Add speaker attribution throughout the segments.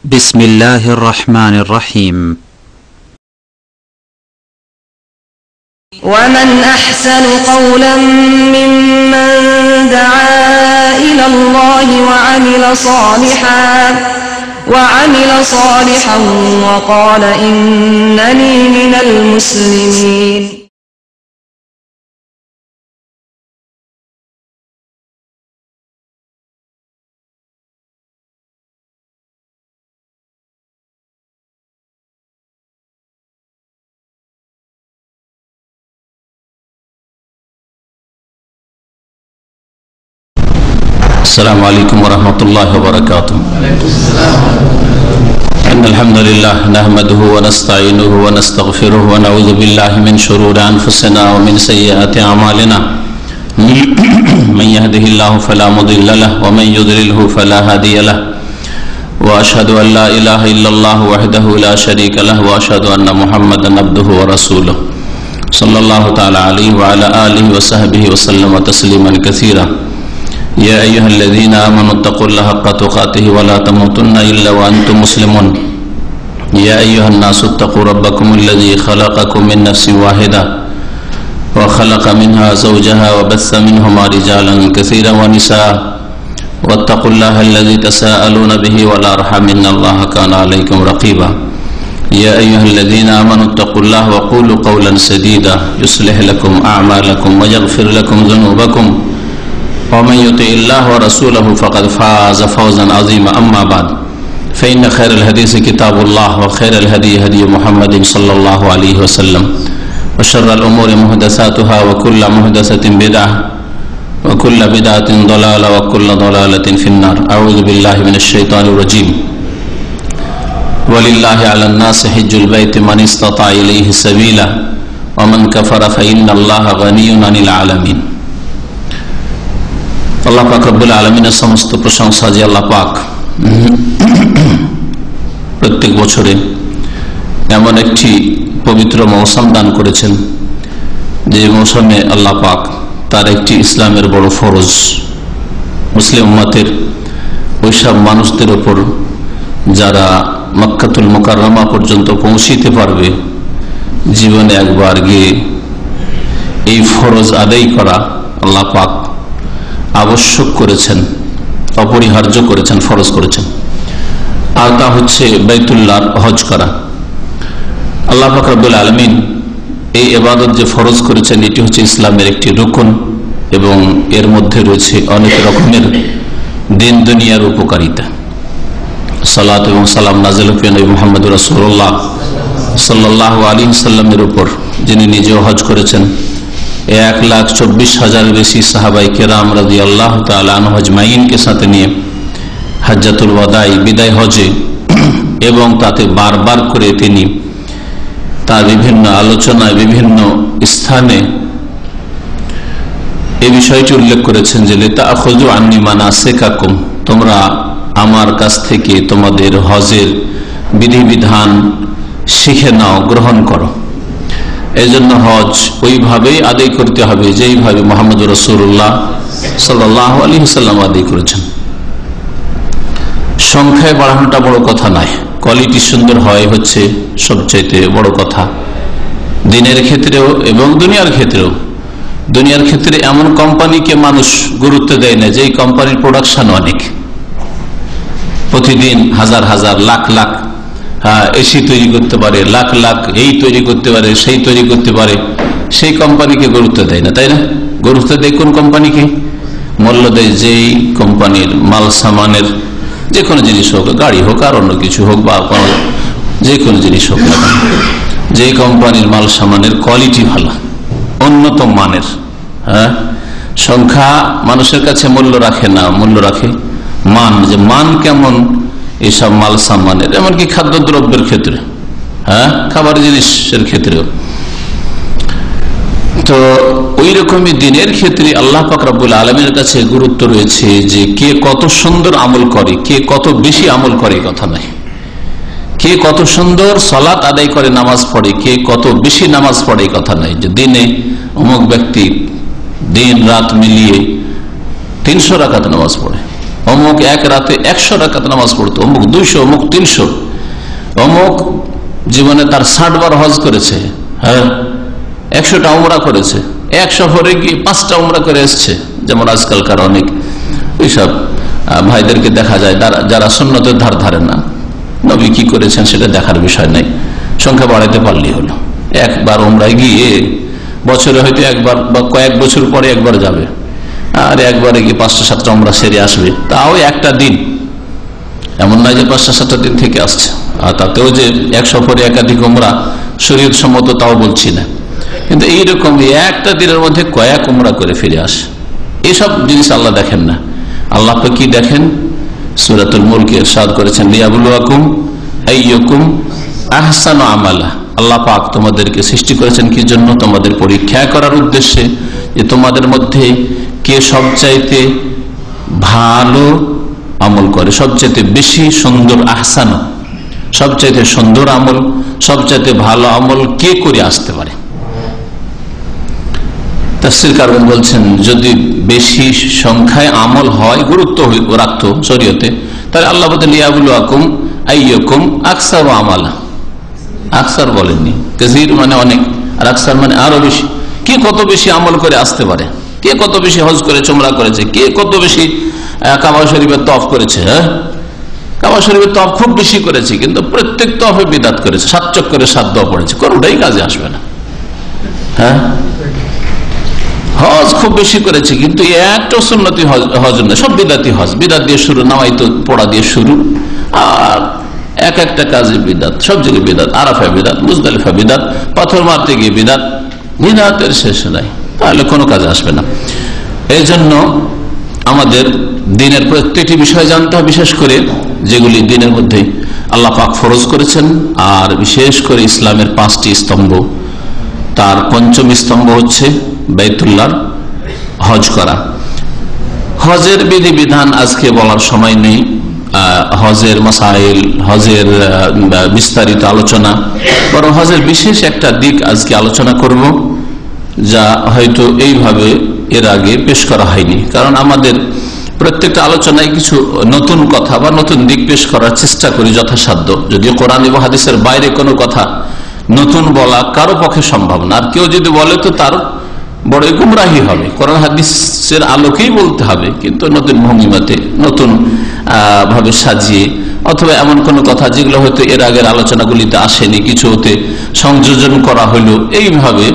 Speaker 1: بسم الله الرحمن الرحيم
Speaker 2: ومن أحسن قولا ممن دعا إلى الله وعمل صالحا وقال إنني من المسلمين
Speaker 3: السلام عليكم ورحمة الله وبركاته. إن الحمد لله نحمده ونستعينه ونستغفره ونعوذ بالله من شرور أنفسنا ومن سيئات أعمالنا. من يهده الله فلا مضل له ومن يضلله فلا هادي له. وأشهد أن لا إله إلا الله وحده لا شريك له وأشهد أن محمدا عبده ورسوله صلى الله تعالى عليه وعلى آله وصحبه وسلم تسليما كثيرا. يا أيها الذين آمنوا اتقوا الله حق تقاته ولا تموتن إلا وأنتم مسلمون. يا أيها الناس اتقوا ربكم الذي خلقكم من نفس واحدة وخلق منها زوجها وبث منهما رجالا كثيرا ونساء واتقوا الله الذي تساءلون به والأرحام إن الله كان عليكم رقيبا. يا أيها الذين آمنوا اتقوا الله وقولوا قولا سديدا يصلح لكم أعمالكم ويغفر لكم ذنوبكم ومن يطع الله ورسوله فقد فاز فوزا عظيما. أما بعد فإن خير الحديث كتاب الله وخير الهدي هدي محمد صلى الله عليه وسلم وشر الأمور محدثاتها وكل محدثة بدعة وكل بدعة ضلالة وكل ضلالة في النار. أعوذ بالله من الشيطان الرجيم. ولله على الناس حج البيت من استطاع إليه سبيلا ومن كفر فإن الله غني عن العالمين. আল্লাহ পাক রব্বুল আলামিনের সমস্ত প্রশংসা যে আল্লাহ পাক প্রত্যেক বছরে এমন একটি পবিত্র মৌসুম দান করেছেন যে মৌসুমে আল্লাহ পাক তার একটি ইসলামের বড় ফরজ মুসলিম উম্মতের ওইসব মানুষদের উপর যারা মক্কাতুল মুকাররমা পর্যন্ত পৌঁছিতে পারবে জীবনে একবার গিয়ে এই ফরজ আদায় করা আল্লাহ পাক আবশ্যক করেছেন, অপরিহার্য করেছেন, ফরজ করেছেন। আর তা হচ্ছে বাইতুল্লাহর হজ করা। আল্লাহ পাক রব্বুল আলামিন এই ইবাদত যে ফরজ করেছেন এটি হচ্ছে ইসলামের একটি রুকন এবং এর মধ্যে রয়েছে অনেক রকমের দিন দুনিয়ার উপকারিতা। সালাত এবং সালাম নাযিল হবে নবী মুহাম্মদ রাসূলুল্লাহ সাল্লাল্লাহু আলাইহি ওয়াসাল্লামের উপর, যিনি নিজেও হজ করেছেন। 1,24,000 বেশি সাহাবায়ে কেরাম রাদিয়াল্লাহু তাআলা আনহুম আজমাইনকে সাথে নিয়ে হজ্জাতুল ওয়াদাই বিদায় হজে এবং তাতে বারবার করে তিনি তার বিভিন্ন আলোচনায় বিভিন্ন স্থানে এই বিষয়টি উল্লেখ করেছেন যে লিতাখুযু আন্নী মানাসিকাকুম, তোমরা আমার কাছ থেকে তোমাদের হজের বিধিবিধান শিখে নাও, গ্রহণ করো। এই জন্য হজ ওইভাবেই আদায় করতে হবে যেইভাবে মুহাম্মদ রাসূলুল্লাহ সাল্লাল্লাহু আলাইহি ওয়াসাল্লাম আদায় করেছেন। সংখ্যায় বাড়ানোটা বড় কথা নয়, কোয়ালিটি সুন্দর হয় হচ্ছে সবচাইতে বড় কথা। দিনের ক্ষেত্রেও এবং দুনিয়ার ক্ষেত্রেও। দুনিয়ার ক্ষেত্রে এমন কোম্পানিকে মানুষ গুরুত্ব দেয় না যেই কোম্পানির প্রোডাকশন অনেক, প্রতিদিন হাজার হাজার লাখ লাখ এসি তৈরি করতে পারে, লাখ লাখ এই তৈরি করতে পারে, সেই তৈরি করতে পারে, সেই কোম্পানিকে গুরুত্ব দেয় না, তাই না? গুরুত্ব দেয় কোন কোম্পানিকে? মূল্য দেয় যেই কোম্পানির মাল সামানের যে কোনো জিনিস হোক, গাড়ি হোক আর অন্য কিছু হোক বা যে কোনো জিনিস হোক না, যে কোম্পানির মাল সামানের কোয়ালিটি ভালো, উন্নত মানের। সংখ্যা মানুষের কাছে মূল্য রাখে না, মূল্য রাখে মান, যে মান কেমন এইসব মাল সামানের, এমনকি খাদ্যদ্রব্যের ক্ষেত্রে, খাবার জিনিসের ক্ষেত্রেও। তো ওই রকমই দিনের ক্ষেত্রে আল্লাহ পাক রব্বুল আলামিনের কাছে গুরুত্ব রয়েছে যে কে কত সুন্দর আমল করে, কে কত বেশি আমল করে কথা নাই, কে কত সুন্দর সালাত আদায় করে, নামাজ পড়ে, কে কত বেশি নামাজ পড়ে কথা নাই। যে দিনে অমুক ব্যক্তি দিন রাত মিলিয়ে 300 রাকাত নামাজ পড়ে, অমুক এক রাতে 100 রাকাত নামাজ পড়তো, অমুক 200, অমুক 300, অমুক জীবনে তার 60 বার হজ করেছে, হ্যাঁ 100টা উমরা করেছে, এক সফরে গিয়ে 5টা উমরা করে এসছে। যেমন আজকালকার অনেক ওইসব ভাইদেরকে দেখা যায় যারা সুন্নতের ধার ধারে না, নবী কি করেছেন সেটা দেখার বিষয় নাই, সংখ্যা বাড়াইতে পারলেই হলো। একবার উমরায় গিয়ে বছরে হয়তো একবার বা কয়েক বছর পরে একবার যাবে, আর একবারে গিয়ে 5টা-7টা উমরা সেরে আসবে, তাও একটা দিন, এমন নয় যে 5টা-7টা দিন থেকে আসছে। আর তাতেও যে এক সফরে একাধিক উমরা শরীয়ত সম্মত তাও বলছি না, কিন্তু এইরকম একটা দিনের মধ্যে কয়েক উমরা করে ফিরে আসে। এইসব জিনিস আল্লাহ দেখেন না। আল্লাহ তো কি দেখেন? সূরাতুল মুলকে ইরশাদ করেছেন, লিয়াবলুয়াকুম আইয়ুকুম আহসানু আমালা। আল্লাহ পাক তোমাদেরকে সৃষ্টি করেছেন কি জন্য? তোমাদের পরীক্ষা করার উদ্দেশ্যে, যে তোমাদের মধ্যে কে সবচাইতে ভালো আমল করে, সবচাইতে বেশি সুন্দর, আহসানু সবচাইতে সুন্দর আমল, সবচাইতে ভালো আমল কে করে আসতে পারে। তাফসীর কারণ বলছেন, যদি বেশি সংখ্যায় আমল হয়, গুরুত্ব রাখতো শরীয়তে, তাহলে আল্লাহ বলতেন লিয়াবলুয়াকুম আইয়ুকুম আকসারু আমালা। আকসার বলেননি, কাসীর মানে অনেক, আর আকসার মানে আরো বেশি। কে কত বেশি আমল করে আসতে পারে, কে কত বেশি হজ করেছে, উমরা করেছে, কে কত বেশি কাবা শরীফের তওয়াফ করেছে। হ্যাঁ, কাবা শরীফের তওয়াফ খুব বেশি করেছে, কিন্তু প্রত্যেক তওয়াফে বিদআত করেছে, 7 চক্করে 7 দোয়া পড়েছে, কোনটাই কাজে আসবে না। হ্যাঁ, হজ খুব বেশি করেছে, কিন্তু একটা সুন্নতি হজ না, সব বিদাতি হজ, বিদাত দিয়ে শুরু, নামাইতো পড়া দিয়ে শুরু, আর এক একটা কাজে বিদাত, সব জায়গায় বিদাত, আরাফা বিদাত, মুজদালিফা বিদাত, পাথর মারতে গিয়ে বিদাত, বিদাতের শেষ নাই, তাহলে কোনো কাজে আসবে না। এই জন্য আমাদের দিনের প্রত্যেকটি বিষয় জানতে হবে, বিশেষ করে যেগুলি দিনের মধ্যে আল্লাহ পাক ফরজ করেছেন, আর বিশেষ করে ইসলামের 5টি স্তম্ভ, তার 5ম স্তম্ভ হচ্ছে বাইতুল্লাহর হজ করা। হজের বিধিবিধান আজকে বলার সময় নেই, হজের মাসাইল, হজের বিস্তারিত আলোচনা, বরং হজের বিশেষ একটা দিক আজকে আলোচনা করব, যা হয়তো এইভাবে এর আগে পেশ করা হয়নি। কারণ আমাদের প্রত্যেকটা আলোচনায় কিছু নতুন কথা বা নতুন দিক পেশ করার চেষ্টা করি যথাসাধ্য, যদিও কোরআন এবং হাদিসের বাইরে কোনো কথা নতুন বলা কারো পক্ষে সম্ভব না। আর কেউ যদি বলে তো তার বড় গুমরাহি হবে, কোরআন হাদিসের আলোকেই বলতে হবে, কিন্তু নতুন ভঙ্গিমাতে, নতুন ভাবে সাজিয়ে, অথবা এমন কোন কথা যেগুলো হয়তো এর আগের আলোচনাগুলিতে আসেনি, কিছু হতে সংযোজন করা হলো, এইভাবে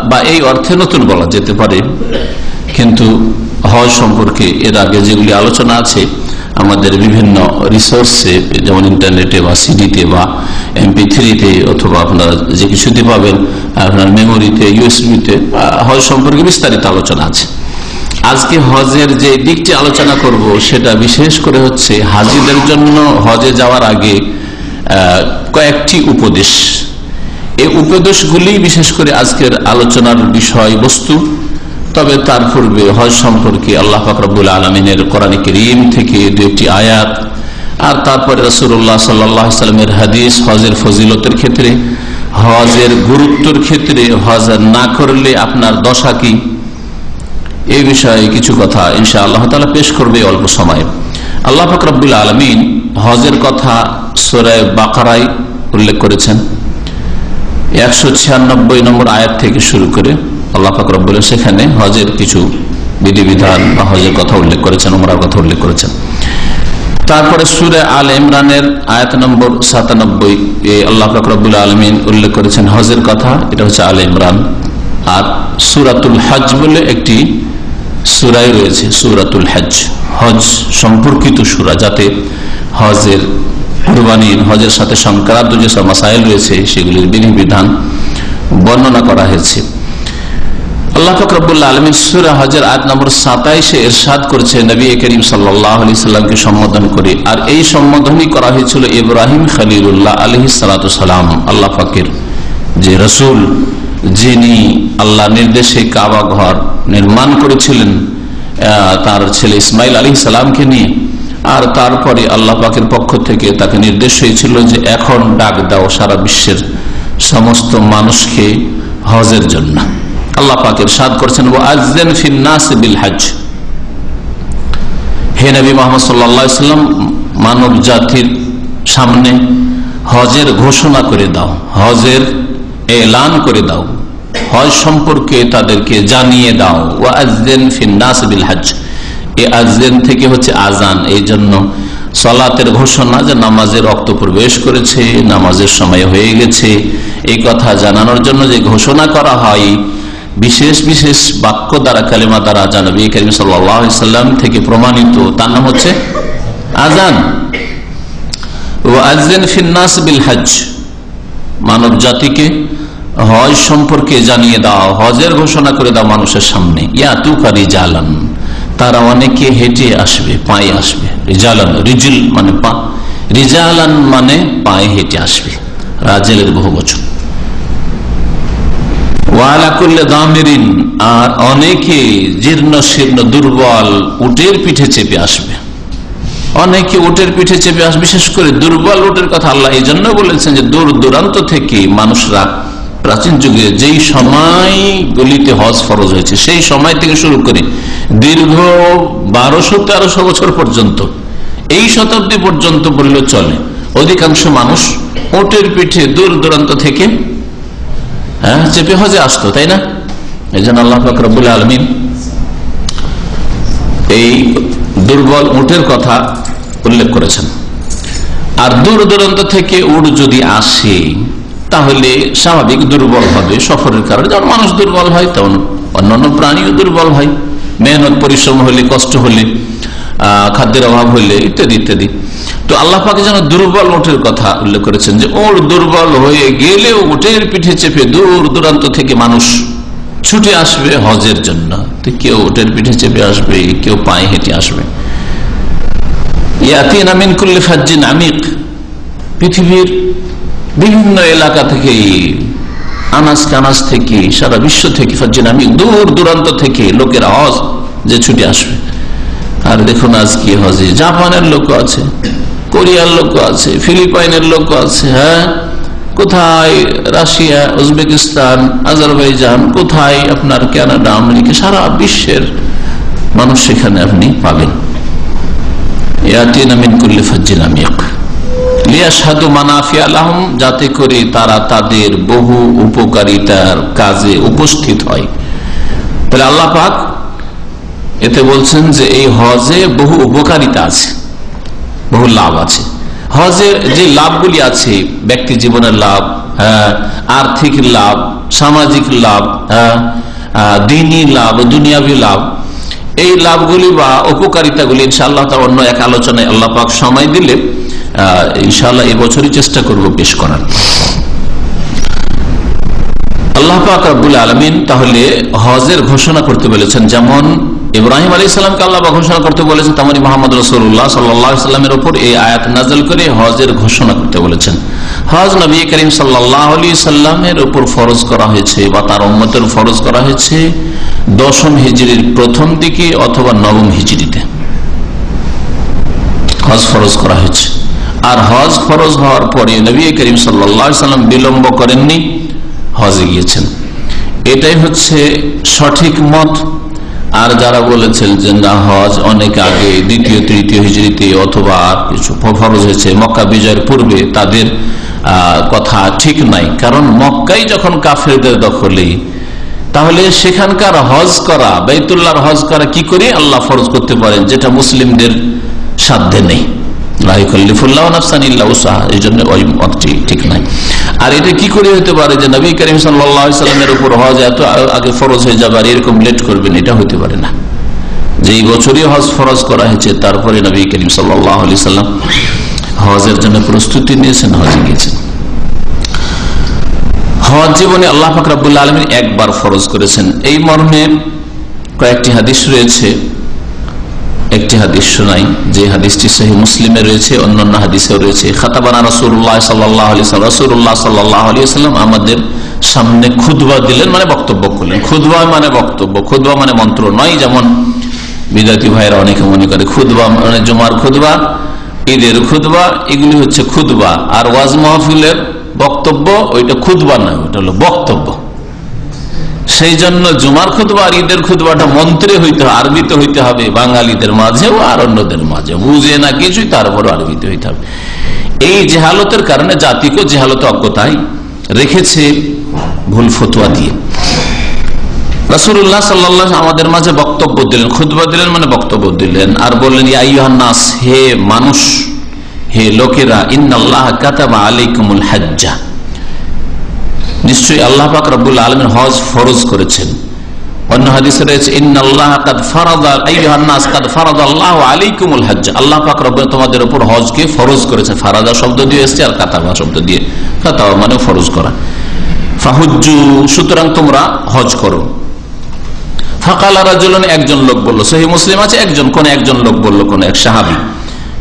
Speaker 3: বা এই অর্থে নতুন বলা যেতে পারে। কিন্তু হজ সম্পর্কে এর আগে যেগুলি আলোচনা আছে আমাদের বিভিন্ন রিসোর্সে, যেমন ইন্টারনেটে বা সিডিতে বা MP3-তে, অথবা আপনারা যে কিছুতে পাবেন আপনার মেমোরিতে, USB-তে, হজ সম্পর্কে বিস্তারিত আলোচনা আছে। আজকে হজের যে দিকটি আলোচনা করব সেটা বিশেষ করে হচ্ছে হাজিদের জন্য হজে যাওয়ার আগে কয়েকটি উপদেশ। এই উপদেশগুলি বিশেষ করে আজকের আলোচনার বিষয়বস্তু। তবে তার পূর্বে হজ সম্পর্কে আল্লাহ পাক রব্বুল আলামিনের কোরআনে কারীম থেকে 2টি আয়াত, আর তারপরে রাসূলুল্লাহ সাল্লাল্লাহু আলাইহি ওয়াসাল্লামের হাদিস হজের ফজিলতের ক্ষেত্রে, হজের গুরুত্বের ক্ষেত্রে, হজ না করলে আপনার দশা কি, এই বিষয়ে কিছু কথা ইনশাআল্লাহ তাআলা পেশ করবে অল্প সময়ে। আল্লাহ পাক রব্বুল আলামিন হজের কথা সূরা বাকারায় উল্লেখ করেছেন। 196 নম্বর আয়াত থেকে শুরু করে আল্লাহ পাক রব্বুল সেখানে হজের কিছু বিধিবিধান বা হজের কথা উল্লেখ করেছেন, উমরার কথা উল্লেখ করেছেন। তারপরে সূরা আল ইমরানের আয়াত নম্বর 97 আল্লাহ পাক রব্বুল আলামিন উল্লেখ করেছেন হজের কথা, এটা হচ্ছে আল ইমরান। আর সূরাতুল হজ বলে একটি সূরাই রয়েছে, সূরাতুল হজ, হজ সম্পর্কিত সূরা, যাতে হজের কুরবানির, হজের সাথে সংক্রান্ত যেসব মাসাইল রয়েছে সেগুলির বিধিবিধান বর্ণনা করা হয়েছে। আল্লাহ পাক রব্বুল আলামিন সূরা হজের আয়াত নম্বর 27-এ ইরশাদ করেছে নবী করিম সাল্লাল্লাহু আলাইহি সাল্লামকে সম্বোধন করে, আর এই সম্বোধনই করা হয়েছিল ইব্রাহিম খলিলুল্লাহ আলাইহিস সালাতু সালাম, আল্লাহ পাকের যে রাসূল, যিনি আল্লাহ নির্দেশে কাবা ঘর নির্মাণ করেছিলেন তার ছেলে ইসমাইল আলাইহিস সালামকে নিয়ে। আর তারপরে আল্লাহ পাকের পক্ষ থেকে তাকে নির্দেশ হয়েছিল যে এখন ডাক দাও সারা বিশ্বের সমস্ত মানুষকে হজের জন্য। আল্লাহ পাক ইরশাদ করেছেন ওয়াআযযিন ফিন নাস বিল হজ, হে হে নবী মুহাম্মদ সাল্লাল্লাহু আলাইহি ওয়াসাল্লাম, মানব জাতির সামনে হজের ঘোষণা করে দাও, হজের এলান করে দাও, হজ সম্পর্কে তাদেরকে জানিয়ে দাও। ওয়াআযযিন ফিন নাস বিল হজ, এই আযযান থেকে হচ্ছে আজান, এই জন্য সালাতের ঘোষণা যে নামাজের ওয়াক্ত প্রবেশ করেছে, নামাজের সময় হয়ে গেছে, এই কথা জানানোর জন্য যে ঘোষণা করা হয় বিশেষ বিশেষ বাক্য দ্বারা, কালিমা দ্বারা, যা নবী করিম সাল্লাল্লাহু আলাইহি সাল্লাম থেকে প্রমাণিত, তার নাম হচ্ছে আজান। ওয়াআযযিন ফিন নাস বিল হজ, মানব জাতিকে হজ সম্পর্কে জানিয়ে দাও, হজের ঘোষণা করে দাও মানুষের সামনে। ইয়াতুকা রিজালান, তারা অনেকে হেঁটে আসবে, পায়ে আসবে। রিজালান, রিজল মানে পা, রিজালান মানে পায়ে হেঁটে আসবে, রাজেলের বহু বচন। ওয়ালা কুল্লি দামিরিন, আর অনেকে জীর্ণ শীর্ণ দুর্বল উটের পিঠে চেপে আসবে, অনেকে উটের পিঠে চেপে আসবে। বিশেষ করে দুর্বল উটের কথা আল্লাহ এই জন্য বলেছেন যে দূর দূরান্ত থেকে মানুষরা প্রাচীন যুগে যেই সময়গুলিতে হজ ফরজ হয়েছে সেই সময় থেকে শুরু করে দীর্ঘ 1200-1300 বছর পর্যন্ত, এই শতাব্দী পর্যন্ত বললে চলে, অধিকাংশ মানুষ উটের পিঠে দূর দূরান্ত থেকে চেপে হজে আসতো, তাই না? এই জন্য আল্লাহ পাক রব্বুল আলামিন এই দুর্বল উটের কথা উল্লেখ করেছেন। আর দূর দূরান্ত থেকে উট যদি আসে তাহলে স্বাভাবিক দুর্বল হবে সফরের কারণে, যেমন মানুষ দুর্বল হয় তেমন অন্যান্য প্রাণীও দুর্বল হয়, মেহনত পরিশ্রম হলে, কষ্ট হলে, খাদ্যের অভাব হলে, ইত্যাদি ইত্যাদি। তো আল্লাহ পাক যেন দুর্বল উটের কথা উল্লেখ করেছেন যে ওর দুর্বল হয়ে গেলেও উটের পিঠে চেপে দূর দূরান্ত থেকে মানুষ ছুটে আসবে হজের জন্য। তো কেউ উটের পিঠে চেপে আসবে, কেউ পায়ে হেঁটে আসবে। ইয়াতিনা মিন কুল্লি ফাজ্জিন আমিক, পৃথিবীর বিভিন্ন এলাকা থেকে, আনাজ কানাজ থেকে, সারা বিশ্ব থেকে, ফাজ্জিন আমিক দূর দূরান্ত থেকে লোকেরা হজ যে ছুটে আসবে। আর দেখুন আজ কি হজে জাপানের লোক আছে, কোরিয়ার লোক আছে, ফিলিপাইনের লোক আছে, হ্যাঁ কোথায় রাশিয়া, উজবেকিস্তান, আজারবাইজান, কোথায় আপনার কানাডা, আমেরিকা, সারা বিশ্বের মানুষ সেখানে আপনি পাবেন। ইয়াতিনা মিন কুল্লি ফাজ্জিন আমিক লিয়াশহাদু মানাফিআ লাহুম, যাতে করে তারা তাদের বহু উপকারিতার কাজে উপস্থিত হয়। তাহলে আল্লাহ পাক এতে বলছেন যে এই হজে বহু উপকারিতা আছে, বহু লাভ আছে। হজের যে লাভগুলি আছে, ব্যক্তি জীবনের লাভ, আর্থিক লাভ, সামাজিক লাভ, দ্বীনি লাভ, দুনিয়াবী লাভ, এই লাভগুলি বা উপকারিতাগুলি ইনশাআল্লাহ তার অন্য এক আলোচনায় আল্লাহ পাক সময় দিলে ইনশাআল্লাহ এই বছরই চেষ্টা করব পেশ করার। আল্লাহ পাক রব্বুল আলামিন তাহলে হজের ঘোষণা করতে বলেছেন, যেমন ইব্রাহিম আলাইহিস সালামকে আল্লাহ ঘোষণা করতে বলেছেন, তেমনি মুহাম্মদ রাসূলুল্লাহ সাল্লাল্লাহু আলাইহি ওয়াসাল্লামের উপর এই আয়াত নাযিল করে হজের ঘোষণা করতে বলেছেন। হজ নবী করিম সাল্লাল্লাহু আলাইহি সাল্লামের উপর ফরজ করা হয়েছে বা তার উম্মতের ফরজ করা হয়েছে 10ম হিজরির প্রথম দিকে অথবা 9ম হিজরিতে হজ ফরজ করা হয়েছে। আর হজ ফরজ হওয়ার পরে নবী করিম সাল্লাল্লাহু আলাইহি সাল্লাম বিলম্ব করেননি, হজে গিয়েছেন। এটাই হচ্ছে সঠিক মত। আর যারা বলেছেন যে না হজ অনেক আগে 2য় 3য় হিজরিতে অথবা কিছু ফরজ হয়েছে মক্কা বিজয়ের পূর্বে, তাদের কথা ঠিক নাই। কারণ মক্কাই যখন কাফেরদের দখলে, তাহলে সেখানকার হজ করা, বাইতুল্লাহর হজ করা কি করে আল্লাহ ফরজ করতে পারেন, যেটা মুসলিমদের সাধ্যে নেই। এই জন্য ওই মতটি ঠিক নাই। আর এটা কি করে হতে পারে যে নবী করিম সাল্লাল্লাহু আলাইহি সাল্লামের উপর হজ এত আগে ফরজ হয়ে যাবে আর এরকম লেট করবেন, এটা হতে পারে না। যেই বছরই হজ ফরজ করা হয়েছে তারপরে নবী করিম সাল্লাল্লাহু আলাইহি সাল্লাম হজের জন্য প্রস্তুতি নিয়েছেন, হজে গিয়েছেন। হজ জীবনে আল্লাহ পাক রব্বুল আলামিন একবার ফরজ করেছেন, এই মর্মে কয়েকটি হাদিস রয়েছে। একটি হাদিস শোনাই, যে হাদিসটি সহিহ মুসলিমে রয়েছে, অন্যান্য হাদিসেও রয়েছে। খাতাবানা রাসূলুল্লাহ সাল্লাল্লাহু আলাইহি ওয়াসাল্লাম, রাসূলুল্লাহ সাল্লাল্লাহু আলাইহি ওয়াসাল্লাম আমাদের সামনে খুতবা দিলেন, মানে বক্তব্য করলেন। খুতবা মানে বক্তব্য, খুতবা মানে মন্ত্র নয়, যেমন বিদাতি ভাইরা অনেকে মনে করে খুতবা মানে জুমার খুতবা, ঈদের খুতবা, এগুলি হচ্ছে খুতবা। আর ওয়াজ মাহফিলের বক্তব্য ওইটা খুতবা নয়, ওইটা হলো বক্তব্য। সেই জন্য জুমার খুতবা আর ঈদের খুতবাটা মন্ত্রে হইতে হবে, আরবিতে হইতে হবে, বাঙালিদের মাঝেও আর অন্যদের মাঝে বুঝে না কিছুই, তারপরও আরবিতে হইতে হবে। এই জেহালতের কারণে জাতিকে জেহালত অজ্ঞতায় রেখেছে ভুল ফতোয়া দিয়ে। রাসূলুল্লাহ সাল্লাল্লাহু আলাইহি ওয়াসাল্লাম আমাদের মাঝে বক্তব্য দিলেন, খুতবা দিলেন মানে বক্তব্য দিলেন, আর বললেন ইয়া আইয়ুহান নাস, হে মানুষ, হে লোকেরা, ইন্নাল্লাহ কাতাবা আলাইকুমুল হাজ্জা, নিশ্চয়ই আল্লাহ পাক রব্বুল আলামিন হজ ফরজ করেছেন। অন্য হাদিসে রয়েছে ইন্নাল্লাহ কাদ ফারাদা আইয়ুহান নাস কাদ ফারাদাল্লাহু আলাইকুমুল হাজ্জ, আল্লাহ পাক রব্বুল তোমাদের উপর হজকে ফরজ করেছেন। ফারাদা শব্দ দিয়ে এসেছে আর কাতাবা শব্দ দিয়ে, কাতাবা মানে ফরজ করা। ফাহুজ্জু, সুতরাং তোমরা হজ করো। ফাকালা রাজুলুন, একজন লোক বলল, সহিহ মুসলিম আছে একজন, কোন একজন লোক বলল, কোন এক সাহাবী,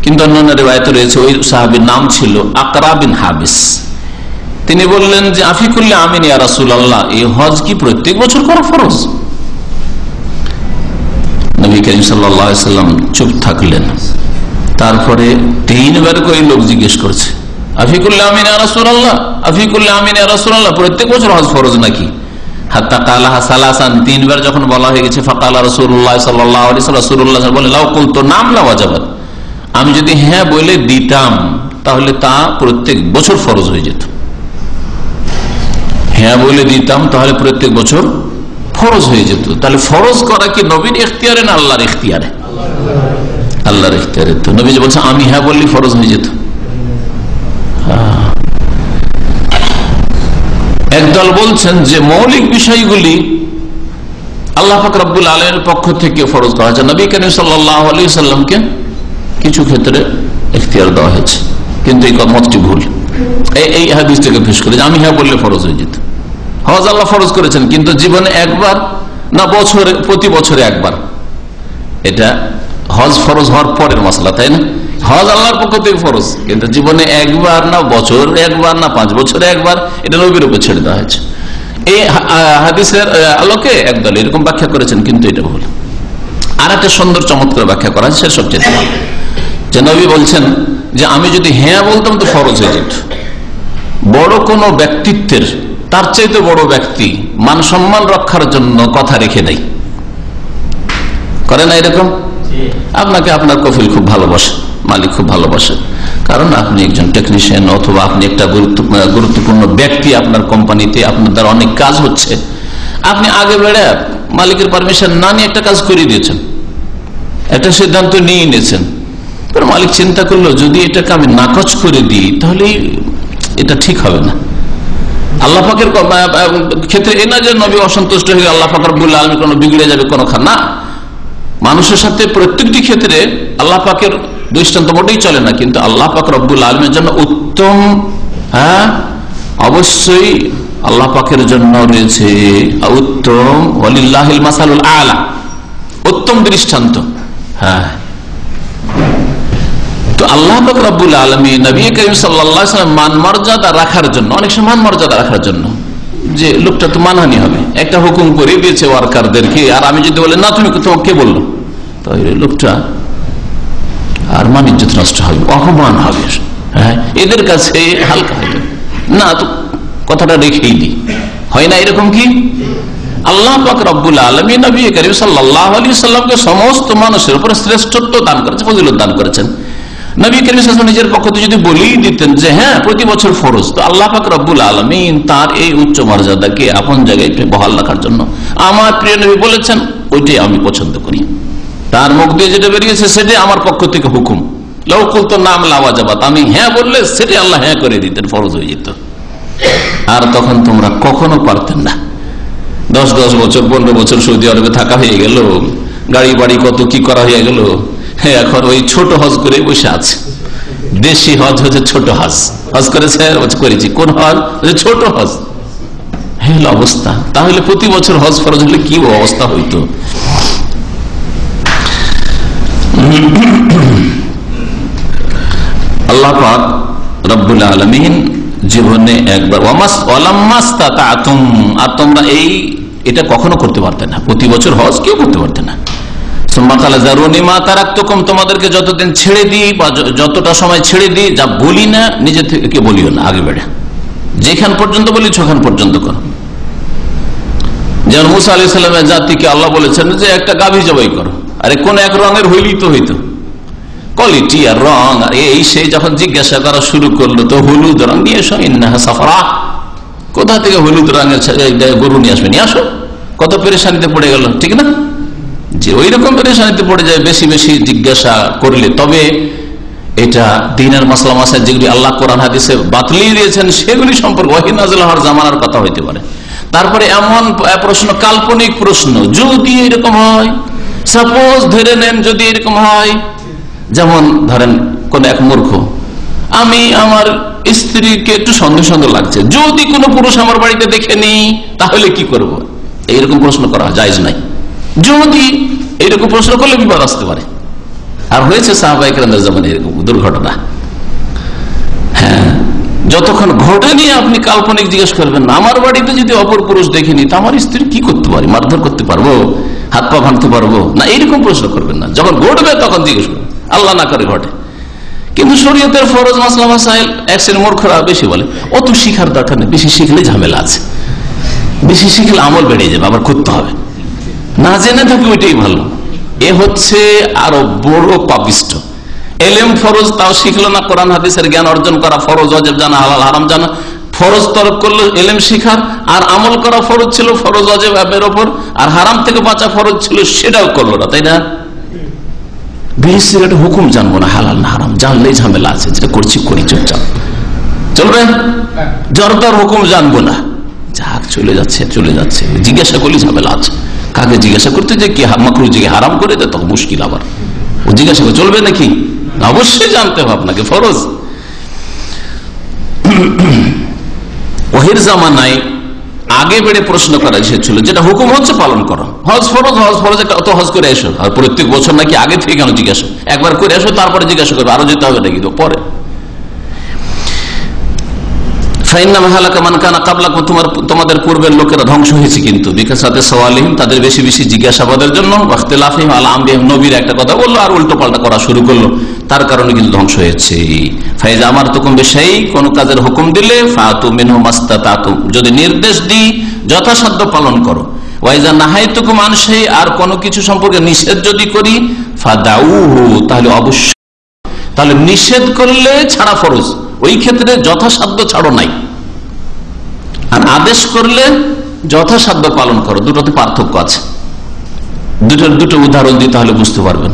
Speaker 3: কিন্তু অন্যান্য রিওয়ায়াতে রয়েছে ওই সাহাবীর নাম ছিল আকরা বিন হাবিস। তিনি বললেন যে আফিকুল্লি আমিন ইয়া রাসূলুল্লাহ, এই হজ কি প্রত্যেক বছর করা ফরজ? নবী করিম সাল্লাল্লাহু আলাইহি ওয়াসাল্লাম চুপ থাকলেন। তারপরে তিনবার করে লোক জিজ্ঞেস করছে আফিকুল্লি আমিন ইয়া রাসূলুল্লাহ, আফিকুল্লি আমিন ইয়া রাসূলুল্লাহ, প্রত্যেক বছর হজ ফরজ নাকি? হাত্তা কালাহা সালাসান, তিনবার যখন বলা হয়ে গেছে, ফাকালা রাসূলুল্লাহ সাল্লাল্লাহু আলাইহি ওয়াসাল্লাম, রাসূলুল্লাহ বলেন লাউ কুলতু নাম লা ওয়াজাবাত, আমি যদি হ্যাঁ বলে দিতাম তাহলে তা প্রত্যেক বছর ফরজ হয়ে যেত। হ্যাঁ বলে দিতাম তাহলে প্রত্যেক বছর ফরজ হয়ে যেত। তাহলে ফরজ করা কি নবীর ইখতিয়ারে না আল্লাহর ইখতিয়ারে? আল্লাহর ইখতিয়ারে। তো নবী যে বলছেন আমি হ্যাঁ বললে ফরজ হয়ে যেত। একদল বলছেন যে মৌলিক বিষয়গুলি আল্লাহ পাক রব্বুল আলামিনের পক্ষ থেকে ফরজ করা হয়েছে, নবী করিম সাল্লাল্লাহু আলাইহি ওয়াসাল্লামকে কিছু ক্ষেত্রে ইখতিয়ার দেওয়া হয়েছে, কিন্তু এই মতটি ভুল। এই হাদিসটাকে পেশ করে আমি হ্যাঁ বললে ফরজ হয়ে যেত। হজ আল্লাহ ফরজ করেছেন, কিন্তু জীবনে একবার না বছরে, প্রতি বছরে একবার। এটা হজ ফরজ হওয়ার পরের মাসলা, তাই না? হজ আল্লাহর পক্ষ থেকে ফরজ, কিন্তু জীবনে একবার না বছর একবার না 5 বছরে একবার, এটা নবীর উপর ছেড়ে দেওয়া হয়েছে। এই হাদিসের আলোকে একদল এরকম ব্যাখ্যা করেছেন, কিন্তু এটা ভুল। আর একটা সুন্দর চমৎকার ব্যাখ্যা করা আছে, সেটা সবচেয়ে ভালো, যে নবী বলছেন যে আমি যদি হ্যাঁ বলতাম তো ফরজ হয়ে যেত। বড় কোন ব্যক্তিত্বের, তার চাইতে বড় ব্যক্তি মান সম্মান রক্ষার জন্য কথা রেখে দেয়, করে না এরকম? আপনাকে আপনার কফিল খুব ভালোবাসে, মালিক খুব ভালোবাসে, কারণ আপনি একজন টেকনিশিয়ান অথবা আপনি একটা গুরুত্বপূর্ণ ব্যক্তি, আপনার কোম্পানিতে আপনার দ্বারা অনেক কাজ হচ্ছে, আপনি আগে বেড়ে মালিকের পারমিশন না নিয়ে একটা কাজ করে দিয়েছেন, একটা সিদ্ধান্ত নিয়ে নিয়েছেন। মালিক চিন্তা করলো যদি এটাকে আমি নাকচ করে দিই তাহলে এটা ঠিক হবে না। আল্লাহ পাকের ক্ষেত্রে এ না যে নবী অসন্তুষ্ট হয়ে আল্লাহ পাক রব্বুল আলামিন কোনো বিগড়ে যাবে কোনো না, মানুষের সাথে প্রত্যেকটি ক্ষেত্রে আল্লাহ পাকের দৃষ্টান্ত মোটেই চলে না, কিন্তু আল্লাহ পাক রব্বুল আলামিনের জন্য উত্তম, হ্যাঁ অবশ্যই আল্লাহ পাকের জন্য রয়েছে উত্তম, ওয়ালিল্লাহিল মাসালুল আলা, উত্তম দৃষ্টান্ত। হ্যাঁ, তো আল্লাহ পাক রব্বুল আলামিন নবী করিম সাল্লাল্লাহু আলাইহি ওয়াসাল্লাম মান মর্যাদা রাখার জন্য, অনেক সময় মান মর্যাদা রাখার জন্য যে লোকটা তো মানহানি হবে, একটা হুকুম করে দিয়েছে ওয়ার্কারদেরকে, আর আমি যদি বলি না তুমি কে বললো, তাহলে লোকটা আর মান ইজ্জত নষ্ট হবে, অপমান হবে। হ্যাঁ, এদের কাছে হালকা হবে না, তো কথাটা রেখেই দিই, হয় না এরকম? কি আল্লাহ পাক রব্বুল আলামিন নবী করিম সাল্লাল্লাহু আলাইহি ওয়াসাল্লামকে সমস্ত মানুষের উপর শ্রেষ্ঠত্ব দান করেছেন, ফজিলত দান করেছেন। নবী করিম সাল্লাল্লাহু আলাইহি ওয়াসাল্লাম নিজের পক্ষ থেকে যদি বলেই দিতেন যে হ্যাঁ প্রতি বছর ফরজ, তো আল্লাহ পাক রব্বুল আলামিন তার এই উচ্চ মর্যাদাকে আপন জায়গায় বহাল রাখার জন্য আমার প্রিয় নবী বলেছেন ওইটাই আমি পছন্দ করি, তার মুখ দিয়ে যেটা বেরিয়েছে সেটাই আমার পক্ষ থেকে হুকুম। লাউ কুলতু নাম লা ওয়াজাবাত, আমি হ্যাঁ বললে সেটাই আল্লাহ হ্যাঁ করে দিতেন, ফরজ হয়ে যেত। আর তখন তোমরা কখনো পারতেন না। 10 বছর 15 বছর সৌদি আরবে থাকা হয়ে গেল, গাড়ি বাড়ি কত কি করা হয়ে গেল, এখন ওই ছোট হজ করে বসে আছে। দেশি হজ হচ্ছে ছোট হজ, হজ করেছে করেছি, কোন হজ? ছোট হজ। হলো অবস্থা। তাহলে প্রতি বছর হজ ফরজ হলে কি অবস্থা হইতো? আল্লাহ পাক রব্বুল আলামিন জীবনে একবার আর তোমরা এটা কখনো করতে পারতে না, প্রতি বছর হজ কেউ করতে পারতে না। তোমাদেরকে যতদিন ছেড়ে দিই বা যতটা সময় ছেড়ে দিই, যা বলি না নিজে থেকে বলিও না, আগে বেড়ে যেখান পর্যন্ত বলি সেখান পর্যন্ত করো। যেমন মুসা আলাইহিস সালামের জাতিকে আল্লাহ বলেছেন যে একটা গাভী জবাই করো, আরে কোন এক রঙের হইলেই তো হইতো, কোয়ালিটি আর রং আর এই সেই যখন জিজ্ঞাসা করা শুরু করলো তো হলুদ রং নিয়ে এসো, ইন্নাহা সাফরা, কোথা থেকে হলুদ রঙের গরু নিয়ে আসবে, নিয়ে আসো। কত পেরেশানিতে পড়ে গেল, ঠিক না? যে ওই রকম পেরেশানিতে পড়ে যায় বেশি বেশি জিজ্ঞাসা করলে। তবে এটা দ্বীনের মাসলা মাসাইল যেগুলি আল্লাহ কোরআন হাদিসে বাতলিয়ে দিয়েছেন সেগুলি সম্পর্কে ওহী নাযিল হওয়ার জামানার কথা হইতে পারে। তারপরে এমন প্রশ্ন, কাল্পনিক প্রশ্ন, যদি এরকম হয়, সাপোজ ধরে নেন যদি এরকম হয়, যেমন ধরেন কোন এক মূর্খ, আমি আমার স্ত্রীকে একটু সন্দেহ সন্দেহ লাগছে, যদি কোনো পুরুষ আমার বাড়িতে দেখে নি তাহলে কি করব, এইরকম প্রশ্ন করা জায়েজ নাই। যদি এইরকম প্রশ্ন করলে বিপদ আসতে পারে। আর হয়েছে সাহাবায়ে কেরামদের জামানায় এরকম দুর্ঘটনা। হ্যাঁ, যতক্ষণ ঘটেনি আপনি কাল্পনিক জিজ্ঞেস করবেন না। আমার বাড়িতে যদি অপর পুরুষ দেখেনি তা আমার স্ত্রী কি করতে পারি, মারধর করতে পারবো, হাত পা ভাঙতে পারবো না, এইরকম প্রশ্ন করবেন না। যখন ঘটবে তখন জিজ্ঞেস করবেন, আল্লাহ না করে ঘটে। কিন্তু শরীয়তের ফরজ মাসলা মাসাইল এক শ্রেণীর মূর্খরা বেশি বলে, অত শিখার দরকার নেই, বেশি শিখলে ঝামেলা আছে, বেশি শিখলে আমল বেড়ে যাবে, আবার করতে হবে, না জেনে থাকি ওইটাই ভালো। এ হচ্ছে আরো বড় পাপিষ্ট। এলেম ফরজ তাও শিখলো না, কোরআন হাদিসের জ্ঞান অর্জন করা ফরজ, ওয়াজিব জানা, হালাল হারাম জানা, ফরজ তরক করলো এলেম শিখার, আর আমল করা ফরজ ছিল ফরজ ওয়াজিব এর উপর, আর হারাম থেকে বাঁচা ফরজ ছিল সেটাও করলো না, তাই না? বিড়ি সিগারেটের হুকুম জানবো না, হালাল না হারাম, জানলেই ঝামেলা আছে, যেটা করছি করি চুপচাপ, চলবে। জর্দার হুকুম জানবো না, যাক চলে যাচ্ছে চলে যাচ্ছে, জিজ্ঞাসা করলে ঝামেলা আছে। কাকে জিজ্ঞাসা করতে যে কি মাকরুহ যে হারাম করে দেয় তখন মুশকিল, আবার ও জিজ্ঞাসা করে চলবে নাকি? অবশ্যই জানতে হবে আপনাকে, ফরজ। ওহির জামানায় আগে বেড়ে প্রশ্ন করা ছিল, যেটা হুকুম হচ্ছে পালন করো, হজ ফরজ, হজ ফরজ একটা অত হজ করে এসো, আর প্রত্যেক বছর নাকি আগে থেকে কেন জিজ্ঞাসা, একবার করে এসো তারপরে জিজ্ঞাসা করবে আরো যেতে হবে নাকি, তো পরে। তোমাদের পূর্বের লোকেরা ধ্বংস হয়েছে কিন্তু বিকাশাতে সওয়ালিহিম, তাদের বেশি বেশি জিজ্ঞাসাবাদের জন্য, ইখতিলাফিহিম আলা আনবিয়াহিম, নবীর একটা কথা বললো আর উল্টো পাল্টা করা শুরু করলো, তার কারণে কিন্তু ধ্বংস হয়েছে। ফাইজা আমারতুকুম বিশাইইন, কোন কাজের হুকুম দিলে ফাতু মিনহু মাসতাতাতুম, যদি নির্দেশ দিই যথাসাধ্য পালন করো। ওয়াইজা নাহাইতুকুম আন শাইইন, আর কোনো কিছু সম্পর্কে নিষেধ যদি করি ফাদাউহু, তাহলে অবশ্যই, তাহলে নিষেধ করলে ছাড়া ফরজ, ওই ক্ষেত্রে যথাসাধ্য ছাড়ো নাই, আর আদেশ করলে যথাসাধ্য পালন করো, দুটোতে পার্থক্য আছে। দুটো উদাহরণ দিই তাহলে বুঝতে পারবেন।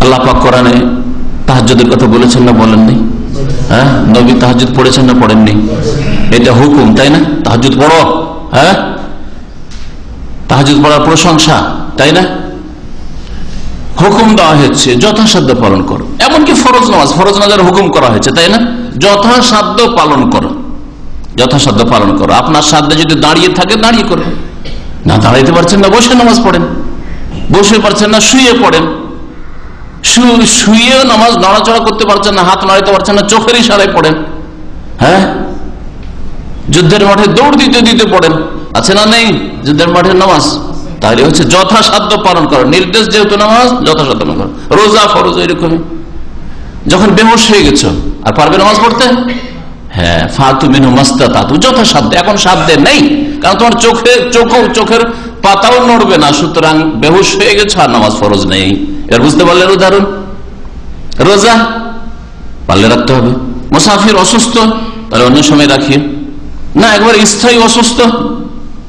Speaker 3: আল্লাহ পাক কোরআনে তাহাজ্জুদের কথা বলেছেন না বলেননি? হ্যাঁ, নবী তাহাজ্জুদ পড়েছেন না পড়েননি? এটা হুকুম, তাই না? তাহাজ্জুদ পড়ো, হ্যাঁ, তাহাজ্জুদ পড়ার প্রশংসা, তাই না? হুকুম দেওয়া হয়েছে যথাসাধ্য পালন করো, এমনকি ফরজ নামাজের হুকুম করা হয়েছে, তাই না? যথাসাধ্য পালন করো, যথাসাধ্য পালন করো। আপনার সাধ্যে যদি দাঁড়িয়ে থাকে দাঁড়িয়ে করবেন, না দাঁড়াইতে পারছেন না বসে নামাজ পড়েন, বসে পারছেন না শুয়ে পড়েন, শুয়ে নামাজ নড়াচড়া করতে পারছেন না, হাত নাড়াইতে পারছেন না, চোখের ইশারায় পড়েন। হ্যাঁ, যুদ্ধের মাঠে দৌড় দিতে দিতে পড়েন, আছে না নেই যুদ্ধের মাঠের নামাজ? তাহলে হচ্ছে যথাসাধ্য পালন করো, নির্দেশ যেহেতু নামাজ যথাসাধ্য পালন করো। রোজা ফরজ এরকমই, যখন বেহুশ হয়ে গেছো আর পারবে নামাজ পড়তে, হ্যাঁ, ফাতু মিনহু মাসতাতাতু, যথাসাধ্য। এখন সাধ্যে নেই, কারণ তোমার চোখের পাতাও নড়বে না, সুতরাং বেহুশ হয়ে গেছো আর নামাজ ফরজ নেই। এর বুঝতে পারলেন উদাহরণ? রোজা পারলে রাখতে হবে। মুসাফির অসুস্থ, তাহলে অন্য সময় রাখিও না। একবার স্থায়ী অসুস্থ,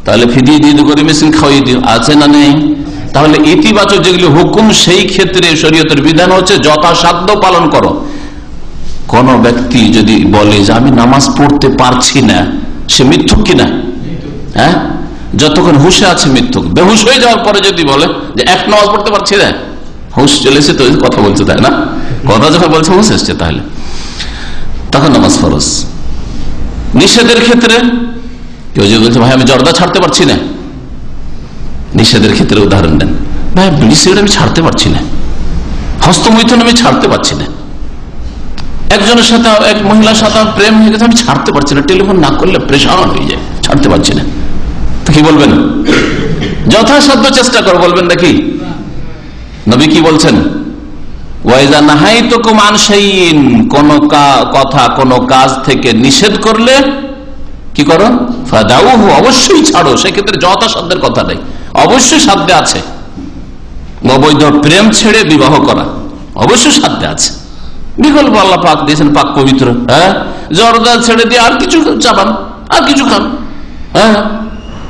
Speaker 3: তাহলে ফিদিয়ে দিয়ে করে মেশিন খাওয়াই দিও, আছে না নেই? তাহলে ইতিবাচক যেগুলি হুকুম, সেই ক্ষেত্রে শরীয়তের বিধান হচ্ছে যথাসাধ্য পালন করো। কোন ব্যক্তি যদি বলে যে আমি নামাজ পড়তে পারছি না, সে মিথ্যুক কিনা? হ্যাঁ, যতক্ষণ হুশে আছে মিথ্যুক। বেহুশ হয়ে যাওয়ার পরে যদি বলে যে এক নামাজ পড়তে পারছি না, হুশ চলেছে তো কথা বলছে, তাই না? কথা যখন বলছে হুশ এসছে, তাহলে তখন নামাজ ফরজ। নিষেধের ক্ষেত্রে কেউ যদি বলছে ভাই আমি জর্দা ছাড়তে পারছি না, নিষেধের ক্ষেত্রে উদাহরণ দেন, ভাই বিড়ি সিগারেট আমি ছাড়তে পারছি না, হস্তমৈথুন আমি ছাড়তে পারছি না, একজনের সাথে এক মহিলার সাথে প্রেম হয়ে গেছে আমি ছাড়তে পারছি না, টেলিফোন না করলে প্রেশান হয়ে যায়, ছাড়তে পারছি না, তো কি বলবেন? যথাসাধ্য চেষ্টা করো বলবেন নাকি? নবী কি বলছেন? ওয়াইজা নাহাইতুকুম আন শাইইন, কোন কথা কোন কাজ থেকে নিষেধ করলে কি করো? ফাদাউহু, অবশ্যই ছাড়ো। সেক্ষেত্রে যথাসাধ্যের কথা নেই, অবশ্যই সাধ্যে আছে। অবৈধ প্রেম ছেড়ে বিবাহ করা অবশ্যই সাধ্যে আছে। বিকল্প আল্লাহ পাক দিয়েছেন, পাক পবিত্র। হ্যাঁ, জর্দা ছেড়ে দিয়ে আর কিছু চাবান, আর কিছু খান। হ্যাঁ,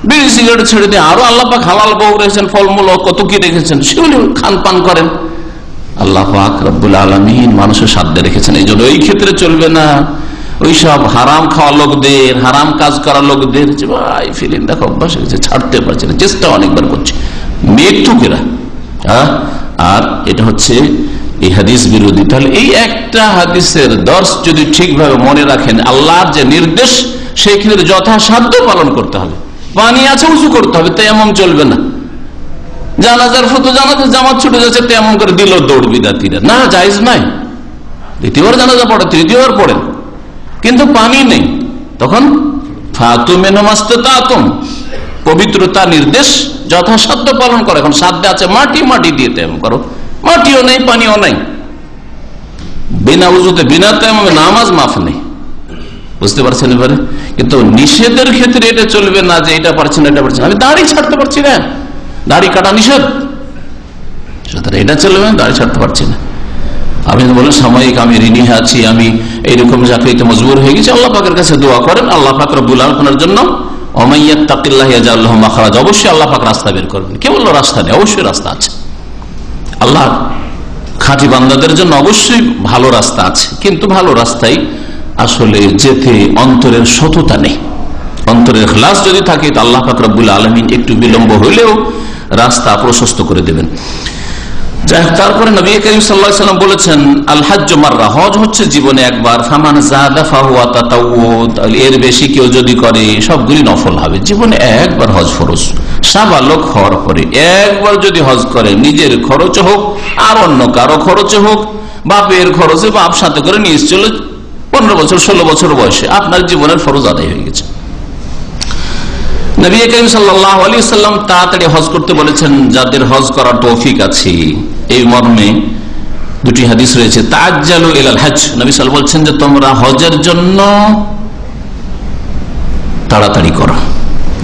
Speaker 3: বিড়ি সিগারেট ছেড়ে দিয়ে আরো আল্লাহ পাক হালাল বউ রেখেছেন, ফলমূল কত কি রেখেছেন, সেগুলি খান পান করেন। আল্লাহ পাক রব্বুল আলামিন মানুষের সাধ্যে রেখেছেন। এই জন্য এই ক্ষেত্রে চলবে না ওইসব হারাম খাওয়া লোকদের, হারাম কাজ করা লোকদের যে ভাই ফিলিং দেখো অভ্যাস হয়েছে, ছাড়তে পারছে না, চেষ্টা অনেকবার করছে, মেয়েটুকেরা। হ্যাঁ, আর এটা হচ্ছে এই হাদিস বিরোধী। তাহলে এই একটা হাদিসের দর্শ যদি ঠিকভাবে মনে রাখেন, আল্লাহর যে নির্দেশ সেই ক্ষেত্রে যথাসাধ্য পালন করতে হবে। পানি আছে, উঁচু করতে হবে, তেমন চলবে না। জানাজার ফটো, জানাজার জামাত ছুটে যাচ্ছে, তেমন করে দিল দৌড় বিদাতিরা, না, জায়েজ নাই। দ্বিতীয়বার জানাজা পড়ে, তৃতীয়বার পড়েন, কিন্তু পানি নেই, তখন পবিত্রতা নির্দেশ যথাসাধ্য পালন করো। এখন সাধ্যে আছে মাটি, মাটি দিয়ে তেমন করো, মাটিও নেই, পানিও নাই, বিনা উজুতে বিনা তেমনে নামাজ মাফ নেই। বুঝতে পারছেন এবারে? কিন্তু নিষেধের ক্ষেত্রে এটা চলবে না যে এটা পারছি না, এটা পারছি না, আমি দাড়ি ছাড়তে পারছি না, দাড়ি কাটা নিষেধ, এটা চলবে না, দাড়ি ছাড়তে পারছি না। আপনি বলেন সাময়িক আমি ঋণী আছি, আমি এইরকম চাকরিতে মজবুর হয়ে গেছি, আল্লাহ পাকের কাছে দোয়া করেন, আল্লাহ পাক রব্বুল আলামিনের জন্য ওমাইয়াত্তাকিল্লাহ ইয়াজআল লাহু মাখরাজ, অবশ্যই আল্লাহ পাক রাস্তা বের করবেন। কে বললো রাস্তা নেই? অবশ্যই রাস্তা আছে। আল্লাহ খাঁটি বান্দাদের জন্য অবশ্যই ভালো রাস্তা আছে, কিন্তু ভালো রাস্তায় আসলে যেতে অন্তরের সততা নেই। অন্তরের ইখলাস যদি থাকে তো আল্লাহ পাক রব্বুল আলামিন একটু বিলম্ব হইলেও রাস্তা প্রশস্ত করে দেবেন। তারপরে নবী করিম সাল্লাল্লাহু আলাইহি ওয়াসাল্লাম বলেছেন, আল হাজ্জু মাররা, হজ হচ্ছে জীবনে একবার, ফামান যাদা ফাহুয়া তাতাওয়ুদ, এর বেশি কেউ যদি করে সবগুলি নফল হবে। জীবনে একবার হজ ফরজ, সাবালক হওয়ার পরে একবার যদি হজ করে, নিজের খরচ হোক আর অন্য কারো খরচে হোক, বাপের খরচে বাপ সাথে করে নিয়ে চলে 15 বছর 16 বছর বয়সে আপনার জীবনের ফরজ আদায় হয়ে গেছে। নবী করিম সাল্লাল্লাহু আলাইহি ওয়াসাল্লাম তাড়াতাড়ি হজ করতে বলেছেন যাদের হজ করার তৌফিক আছে। এই মর্মে দুটি হাদিস রয়েছে, তাআজ্জালু ইলাল হজ, নবী সাল্লাল্লাহু বলছেন যে তোমরা হজের জন্য তাড়াতাড়ি করো,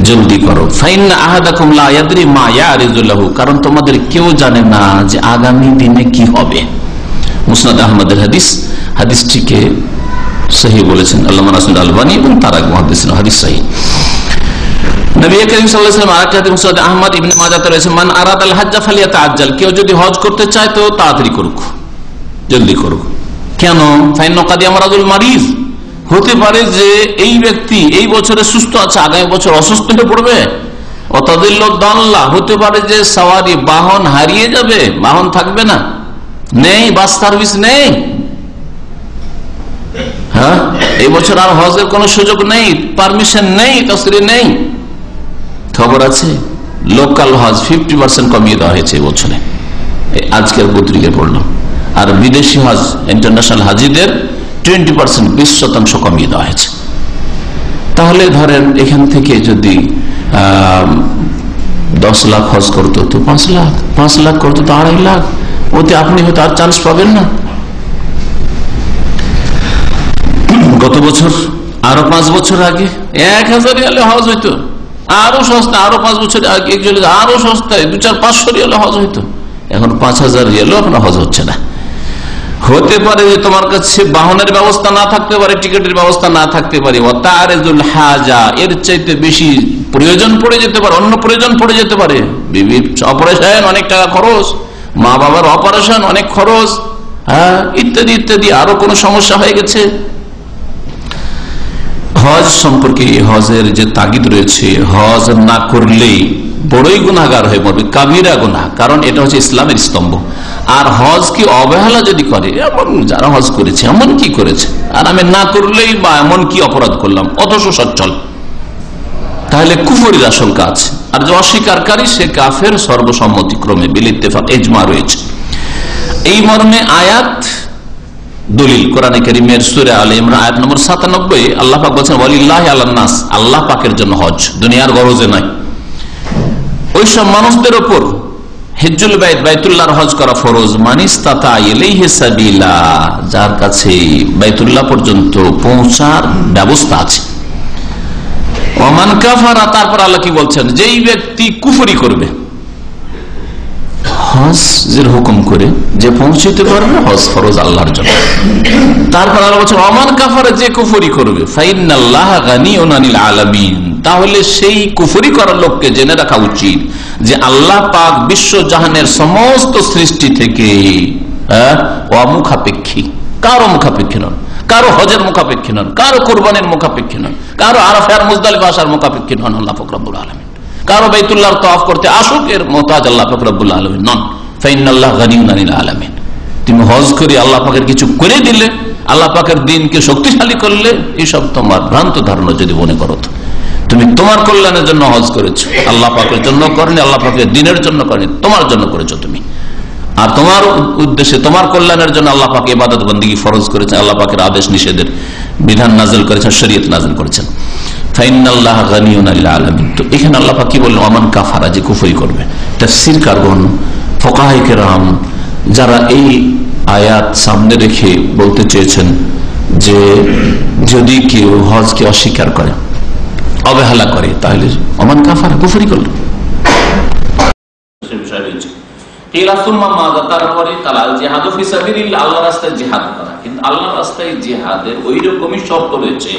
Speaker 3: জলদি করো। ফাইন্না আহাদাকুম লা ইয়াদরি মা ইয়ারিজু লাহু, কারণ তোমাদের কেউ জানে না যে আগামী দিনে কি হবে। মুসনাদ আহমদের হাদিস, হাদিসটিকে সহিহ বলেছেন আল্লামা নাসিরুল আলবানী এবং তার এক মুহাদ্দিস, হাদিস সহিহ। নবী করিম সাল্লাল্লাহু আলাইহি ওয়াসাল্লাম আরেকটা হাদিস মুসনাদ আহমদ ইবনে মাজাহতে রয়েছে, মান আরাদাল হজ্জা ফালিয়াতাআজ্জাল, কেউ যদি হজ করতে চায় তো তাড়াতাড়ি করুক, জলদি করুক। কেন? ফাইন্না কাদিয়া মারাদুল মারিজ, হতে পারে যে এই ব্যক্তি এই বছরে সুস্থ আছে, আগামী বছর অসুস্থ হয়ে পড়বে। অতাদিল্লু দাল্লা, হতে পারে যে সওয়ারি বাহন হারিয়ে যাবে, বাহন থাকবে না, নেই, বাস সার্ভিস নেই। হ্যাঁ, এই বছর আর হজের কোন সুযোগ নেই, পারমিশন নেই, তাসরি নেই। খবর আছে লোকাল হজ 50% কমিয়ে দেওয়া হয়েছে বছরে, আজকের পত্রিকায় পড়লাম। আর বিদেশি হজ, ইন্টারন্যাশনাল হাজিদের 20% 20% কমিয়ে দেওয়া হয়েছে। তাহলে ধরেন এখান থেকে যদি 10 লাখ হজ করতো তো 5 লাখ, 5 লাখ করতো তো 2.5 লাখ, ওতে আপনি হয়তো আর চান্স পাবেন না। গত বছর আরো 5 বছর আগে 1000 রিয়ালে হজ হইতো, আরো সস্তা, আরো 5 বছর আগে আরো সস্তায় 2-4-500 রিয়ালে হজ হইতো। এখন 5000 রিয়ালেও আপনার হজ হচ্ছে না। হতে পারে যে তোমার কাছে বাহনের ব্যবস্থা না থাকতে পারে, টিকিটের ব্যবস্থা না থাকতে পারে, ওয়াতারিজুল হাজা, এর চাইতে বেশি প্রয়োজন পড়ে যেতে পারে, অন্য প্রয়োজন পড়ে যেতে পারে, বিবির অপারেশন অনেক টাকা খরচ, মা বাবার অপারেশন অনেক খরচ, হ্যাঁ, ইত্যাদি ইত্যাদি, আরো কোনো সমস্যা হয়ে গেছে। হজ সম্পর্কে হজের যে তাগিদ রয়েছে, হজ না করলেই বড়ই গুনাহগার হয়ে পড়বে, কাবিরা গুনাহ, কারণ এটা হচ্ছে ইসলামের স্তম্ভ। আর হজ কি অবহেলা যদি করে, এমন যারা হজ করেছে এমন কি করেছে, আর আমি না করলেই বা এমন কি অপরাধ করলাম, অথচ সচ্ছল, তাহলে কুফরের আশঙ্কা আছে। আর যে অস্বীকারী সে কাফের সর্বসম্মতিক্রমে, বিল ইত্তেফাক, ইজমা রয়েছে। এই মর্মে আয়াত দলিল কোরআনে কারীমের সূরা আলে ইমরান আয়াত নম্বর 97, আল্লাহ পাক বলেছেন ওয়ালিল্লাহি আলান নাস, আল্লাহ পাকের জন্য হজ, দুনিয়ার গরজে নয়। ওই সব মানুষদের উপর হিজ্জুল বাইত, বাইতুল্লাহর হজ করা ফরজ, মানিস্তাতা ইলাইহি সাবিলা, যার কাছে বাইতুল্লাহ পর্যন্ত পৌঁছার ব্যবস্থা আছে। ওমান কাফারা, তারপর আল্লাহ কি বলছেন, যেই ব্যক্তি কুফরি করবে, হজের হুকুম করে যে পৌঁছতে পারবে, হজ ফরজ আল্লাহর জন্য। তারপর আল্লাহ বলছেন ওমান কাফারা, যে কুফরি করবে, ফাইন্নাল্লাহা গানিয়ুন আনিল আলামিন, তাহলে সেই কুফরি করার লোককে জেনে রাখা উচিত যে আল্লাহ পাক বিশ্ব জাহানের সমস্ত সৃষ্টি থেকে অমুখাপেক্ষী, কারো মুখাপেক্ষী নন, কারো হজের মুখাপেক্ষী নন, কারো কোরবানির মুখাপেক্ষী নন, কারো আরাফা আর মুজদালিফা আসার মুখাপেক্ষী নন আল্লাহ পাক রব্বুল আলামিন, কারো বাইতুল্লাহর তাওয়াফ করতে আসুক এর মুহতাজ আল্লাহ পাক রব্বুল আলামিন নন। ফাইন্নাল্লাহা গানিয়ুন আনিল আলামিন, তুমি হজ করে আল্লাহ পাকের কিছু করে দিলে, আল্লাহ পাকের দ্বীনকে শক্তিশালী করলে, এইসব তোমার ভ্রান্ত ধারণা যদি মনে করো, তুমি তোমার কল্যাণের জন্য হজ করেছো, আল্লাহ পাকের জন্য করনি, আল্লাহ পাকের দ্বীনের জন্য করনি, তোমার জন্য করেছো তুমি। আর তোমার উদ্দেশ্যে, তোমার কল্যাণের জন্য আল্লাহ পাক ইবাদত বন্দেগী ফরজ করেছেন, আল্লাহ পাকের আদেশ নিষেধের বিধান নাযিল করেছেন, শরীয়ত নাযিল করেছেন। ফাইন্নাল্লাহা গানিয়ুন আনিল আলামিন, তো এখানে আল্লাহ পাক কি বললেন, ওমান কাফারা, যে কুফরি করবে। তাফসীর কারগণ, ফুকাহায়ে কেরাম যারা এই আয়াত সামনে রেখে বলতে চেয়েছেন যে যদি কেউ হজকে অস্বীকার করে, অবহেলা করে, তাহলে ওমান কাফারা, কুফরি করল। তারপরে আল্লাহ রাস্তায় জিহাদ করা, কিন্তু আল্লাহ রাস্তায় জিহাদের ওই রকমই শর্ত রয়েছে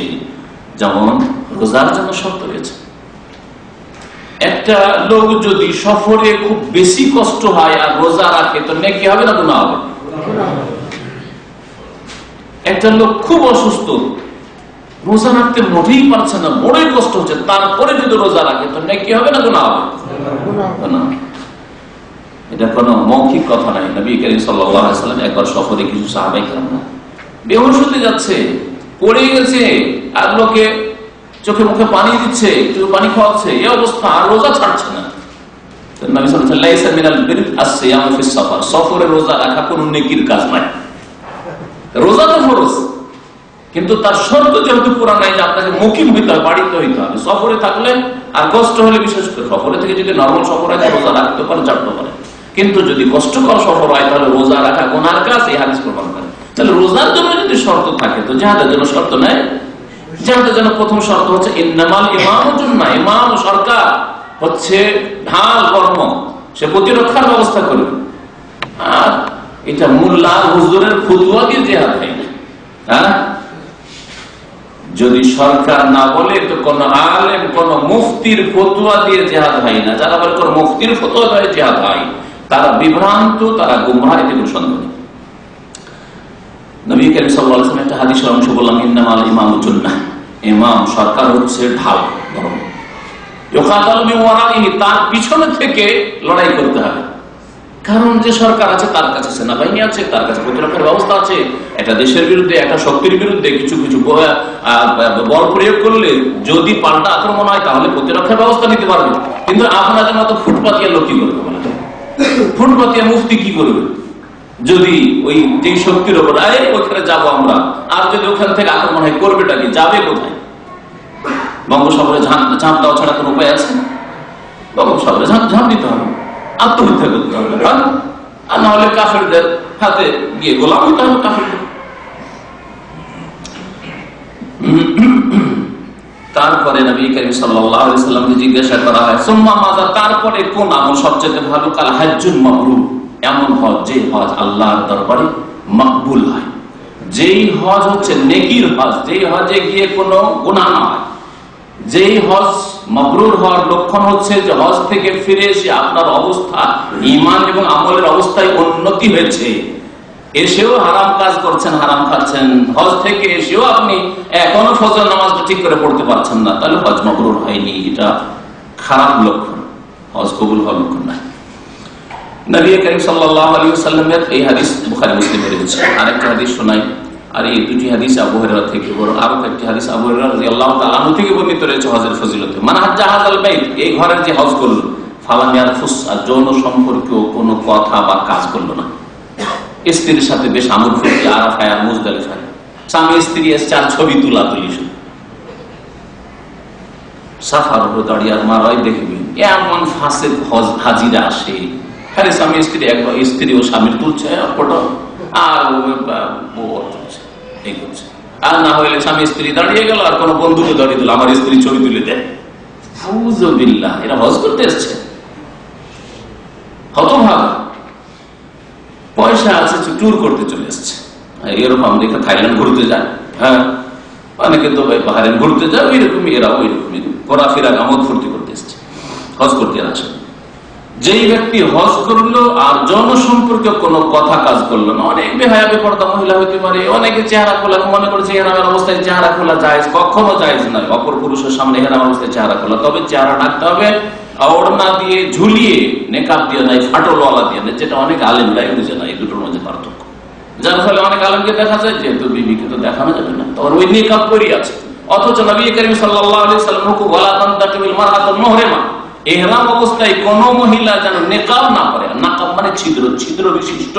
Speaker 3: যেমন রোজার জন্য শর্ত রয়েছে। একটা লোক যদি সফরে খুব বেশি কষ্ট হয় আর রোজা রাখে, তো নেকি হবে না গুনাহ হবে? একটা লোক খুব অসুস্থ, রোজা রাখতে মোটেই পারছে না, বড়ই কষ্ট হচ্ছে, তারপরে যদি রোজা রাখে, তো নেকি হবে না গুনাহ হবে? এটা কোনো মৌখিক কথা নাই। নবী করিম সাল্লাল্লাহু আলাইহি ওয়াসাল্লাম একবার সফরে কিছু সাহাবায়ে কেরাম বেহুশ হতে যাচ্ছে, পড়ে গেছে, আর লোকে চোখে মুখে পানি দিচ্ছে, একটু পানি খাওয়াচ্ছে, এই অবস্থা, আর রোজা ছাড়ছে না। নবী সাল্লাল্লাহু আলাইহি ওয়াসাল্লাম লাইসা মিনাল বির আস-সিয়ামু ফিস সাফার, সফরে রোজা রাখা কোনো নেকির কাজ নয়। রোজা তো ফরজ, কিন্তু তার শর্ত যেহেতু পুরা নাই যে আপনাকে মুকিম হইতে হবে, বাড়িতে হইতে হবে। সফরে থাকলে আর কষ্ট হলে, বিশেষ করে সফরে থেকে যদি নরমাল সফর হয়, রোজা রাখতে পারে, ছাড়তে পারে, কিন্তু যদি কষ্টকর সফর হয় তাহলে রোজা রাখা গুনার কাজ, এই হাদিস প্রমাণ করে। তাহলে রোজার জন্য যদি শর্ত থাকে, তো জিহাদের জন্য শর্ত নেই। জিহাদের জন্য প্রথম শর্ত হচ্ছে ইন্নামাল ইমামুল জুন্নাহ, ইমাম সরকার হচ্ছে ঢাল কর্ম, সে প্রতিরক্ষার ব্যবস্থা করবে। আর এটা মোল্লা হুজুরের ফতোয়া দিয়ে জিহাদ হয় না। হ্যাঁ, যদি সরকার না বলে, তো কোন আলেম, কোন মুফতির ফতোয়া দিয়ে জিহাদ হয় না। যারা বলে কোন মুফতির ফতোয়া দিয়ে জিহাদ হয়, তারা বিভ্রান্ত, তারা গুমরাহ, এতে কোনো সন্দেহ নেই। নবী করিম সাল্লাল্লাহু আলাইহি ওয়াসাল্লাম একটা হাদিসের অংশ বললাম, ইন্নামাল ইমামুল জুন্নাহ, ইমাম সরকার হচ্ছে ঢাল, ইউকাতালু মিন ওয়ারাইহি, তার পিছনে থেকে লড়াই করতে হবে। কারণ যে সরকার আছে, তার কাছে সেনাবাহিনী আছে, তার কাছে প্রতিরক্ষার ব্যবস্থা আছে। একটা দেশের বিরুদ্ধে, একটা শক্তির বিরুদ্ধে কিছু কিছু বল প্রয়োগ করলে যদি পাল্টা আক্রমণ হয়, তাহলে প্রতিরক্ষার ব্যবস্থা নিতে পারবে। কিন্তু আপনাদের মতো ফুটপাতিয়া লোক কি করবে? ফুটপাতিয়া মুফতি কি করবে? যদি ওই যে শক্তির ওপর ওখানে যাবো আমরা, আর যদি ওখান থেকে আক্রমণ হয়, করবেটা কি? যাবে কোথায়? বঙ্গোপসাগরে ঝাঁপ দেওয়া ছাড়া কোনো উপায় আছে? বঙ্গোপসাগরে ঝাঁপ দিতে হবে, আত্মহত্যা করতে হবে, আর না হলে কাফেরদের হাতে গিয়ে গোলাম হতে হবে কাফেরদের। তারপরে নবী করিম সাল্লাল্লাহু আলাইহি ওয়াসাল্লামকে জিজ্ঞাসা করা হয়, সুম্মা মাযা, তারপরে কোন আমল সবচেয়ে ভালো? কাল হাজ্জুল মাবরুর, এমন হজ যে হজ আল্লাহর দরবারে মকবুল হয়, যেই হজ হচ্ছে নেকির হজ, যেই হজে গিয়ে কোনো গুনাহ না হয়, যেই হজ মাবরুর হওয়ার লক্ষণ হচ্ছে যে হজ থেকে ফিরে এসে আপনার অবস্থা, ঈমান এবং আমলের অবস্থায় উন্নতি হয়েছে, এসেও হারাম কাজ করছেন, হারাম খাচ্ছেন, হজ থেকে এসেও আপনি এখনো ফজর নামাজটা ঠিক করে পড়তে পারছেন না, তাহলে হজ মাবরুর হয়নি। এটা খারাপ লক্ষণ, হজ কবুল হওয়ার লক্ষণ নাই। নবী করিম সাল্লাল্লাহু আলাইহি ওয়াসাল্লামের এই হাদিস বুখারী মুসলিমে রয়েছে। আরেকটা হাদিস শোনাই, আর এই দুটি হাদিস আবু হুরায়রা থেকে, আরো একটি হাদিস আবু হুরায়রা রাদিয়াল্লাহু তাআলা আনহু থেকে বর্ণিত রয়েছে হজের ফজিলতে। মান হাজ্জা হাযাল বাইত, এই ঘরের যে হজ করলো, ফালাম ইয়ারফুস, আর যৌন সম্পর্কেও কোনো কথা বা কাজ করলো না। স্ত্রীর সাথে বেশ আমল ফুর্তি, আরাফায় আর মুজদালিফায়, স্বামী স্ত্রী এসে আর ছবি তুলাতুলি, সাফার উপর দাঁড়িয়ে আর মারাই দেখবি এমন ফাঁসের হাজিরা আসে, খালি স্বামী স্ত্রী, একবার স্ত্রী ও স্বামীর তুলছে ফটো, আর বউ তুলছে, এই করছে। আর না হইলে স্বামী স্ত্রী দাঁড়িয়ে গেল আর কোন বন্ধুকে দাঁড়িয়ে দিল, আমার স্ত্রী ছবি তুলে দেয়। আউযুবিল্লাহ, এরা হজ করতে এসছে, হতভাগা, পয়সা আছে, ট্যুর করতে চলে এসছে। এরকম দেখে থাইল্যান্ড ঘুরতে যায়, হ্যাঁ, অনেকে তো বাহারেন ঘুরতে যায়, ওই রকমই এরা ওই রকমই ঘোরাফেরা আমোদ ফুর্তি করতে এসছে, হজ করতে আসে। যেই ব্যক্তি হজ করলো আর জনসম্পর্কে কোনো কথা কাজ করলো না, অনেক বেহায়া বেপরদা মহিলা হইতে পারে, অনেকে চেহারা খোলা মনে করেছে হেরামের অবস্থায় চেহারা খোলা জায়েজ, কখনো জায়েজ নয় অপর পুরুষের সামনে হেরাম অবস্থায় চেহারা খোলা। তবে চেহারা ঢাকতে হবে ওড়না দিয়ে, ঝুলিয়ে, নেকাব দিয়ে নাই, ফাটলওয়ালা দিয়ে নাই, যেটা অনেক আলেমরাই বুঝে না এই দুটোর মধ্যে পার্থক্য। যার ফলে অনেক আলেমকে দেখা যায় যেহেতু বিবিকে তো দেখানো যাবে না, তখন ওই নেকাব করি আছে। অথচ নবী করিম সাল্লাল্লাহু আলাইহি ওয়াসাল্লাম হুকুম ওয়ালা তানতাকিবিল মারআতুল মুহরিমা, ইহরাম অবস্থায় কোন মহিলা যেন নেকাব না করে। নাকাব মানে ছিদ্র, ছিদ্র বিশিষ্ট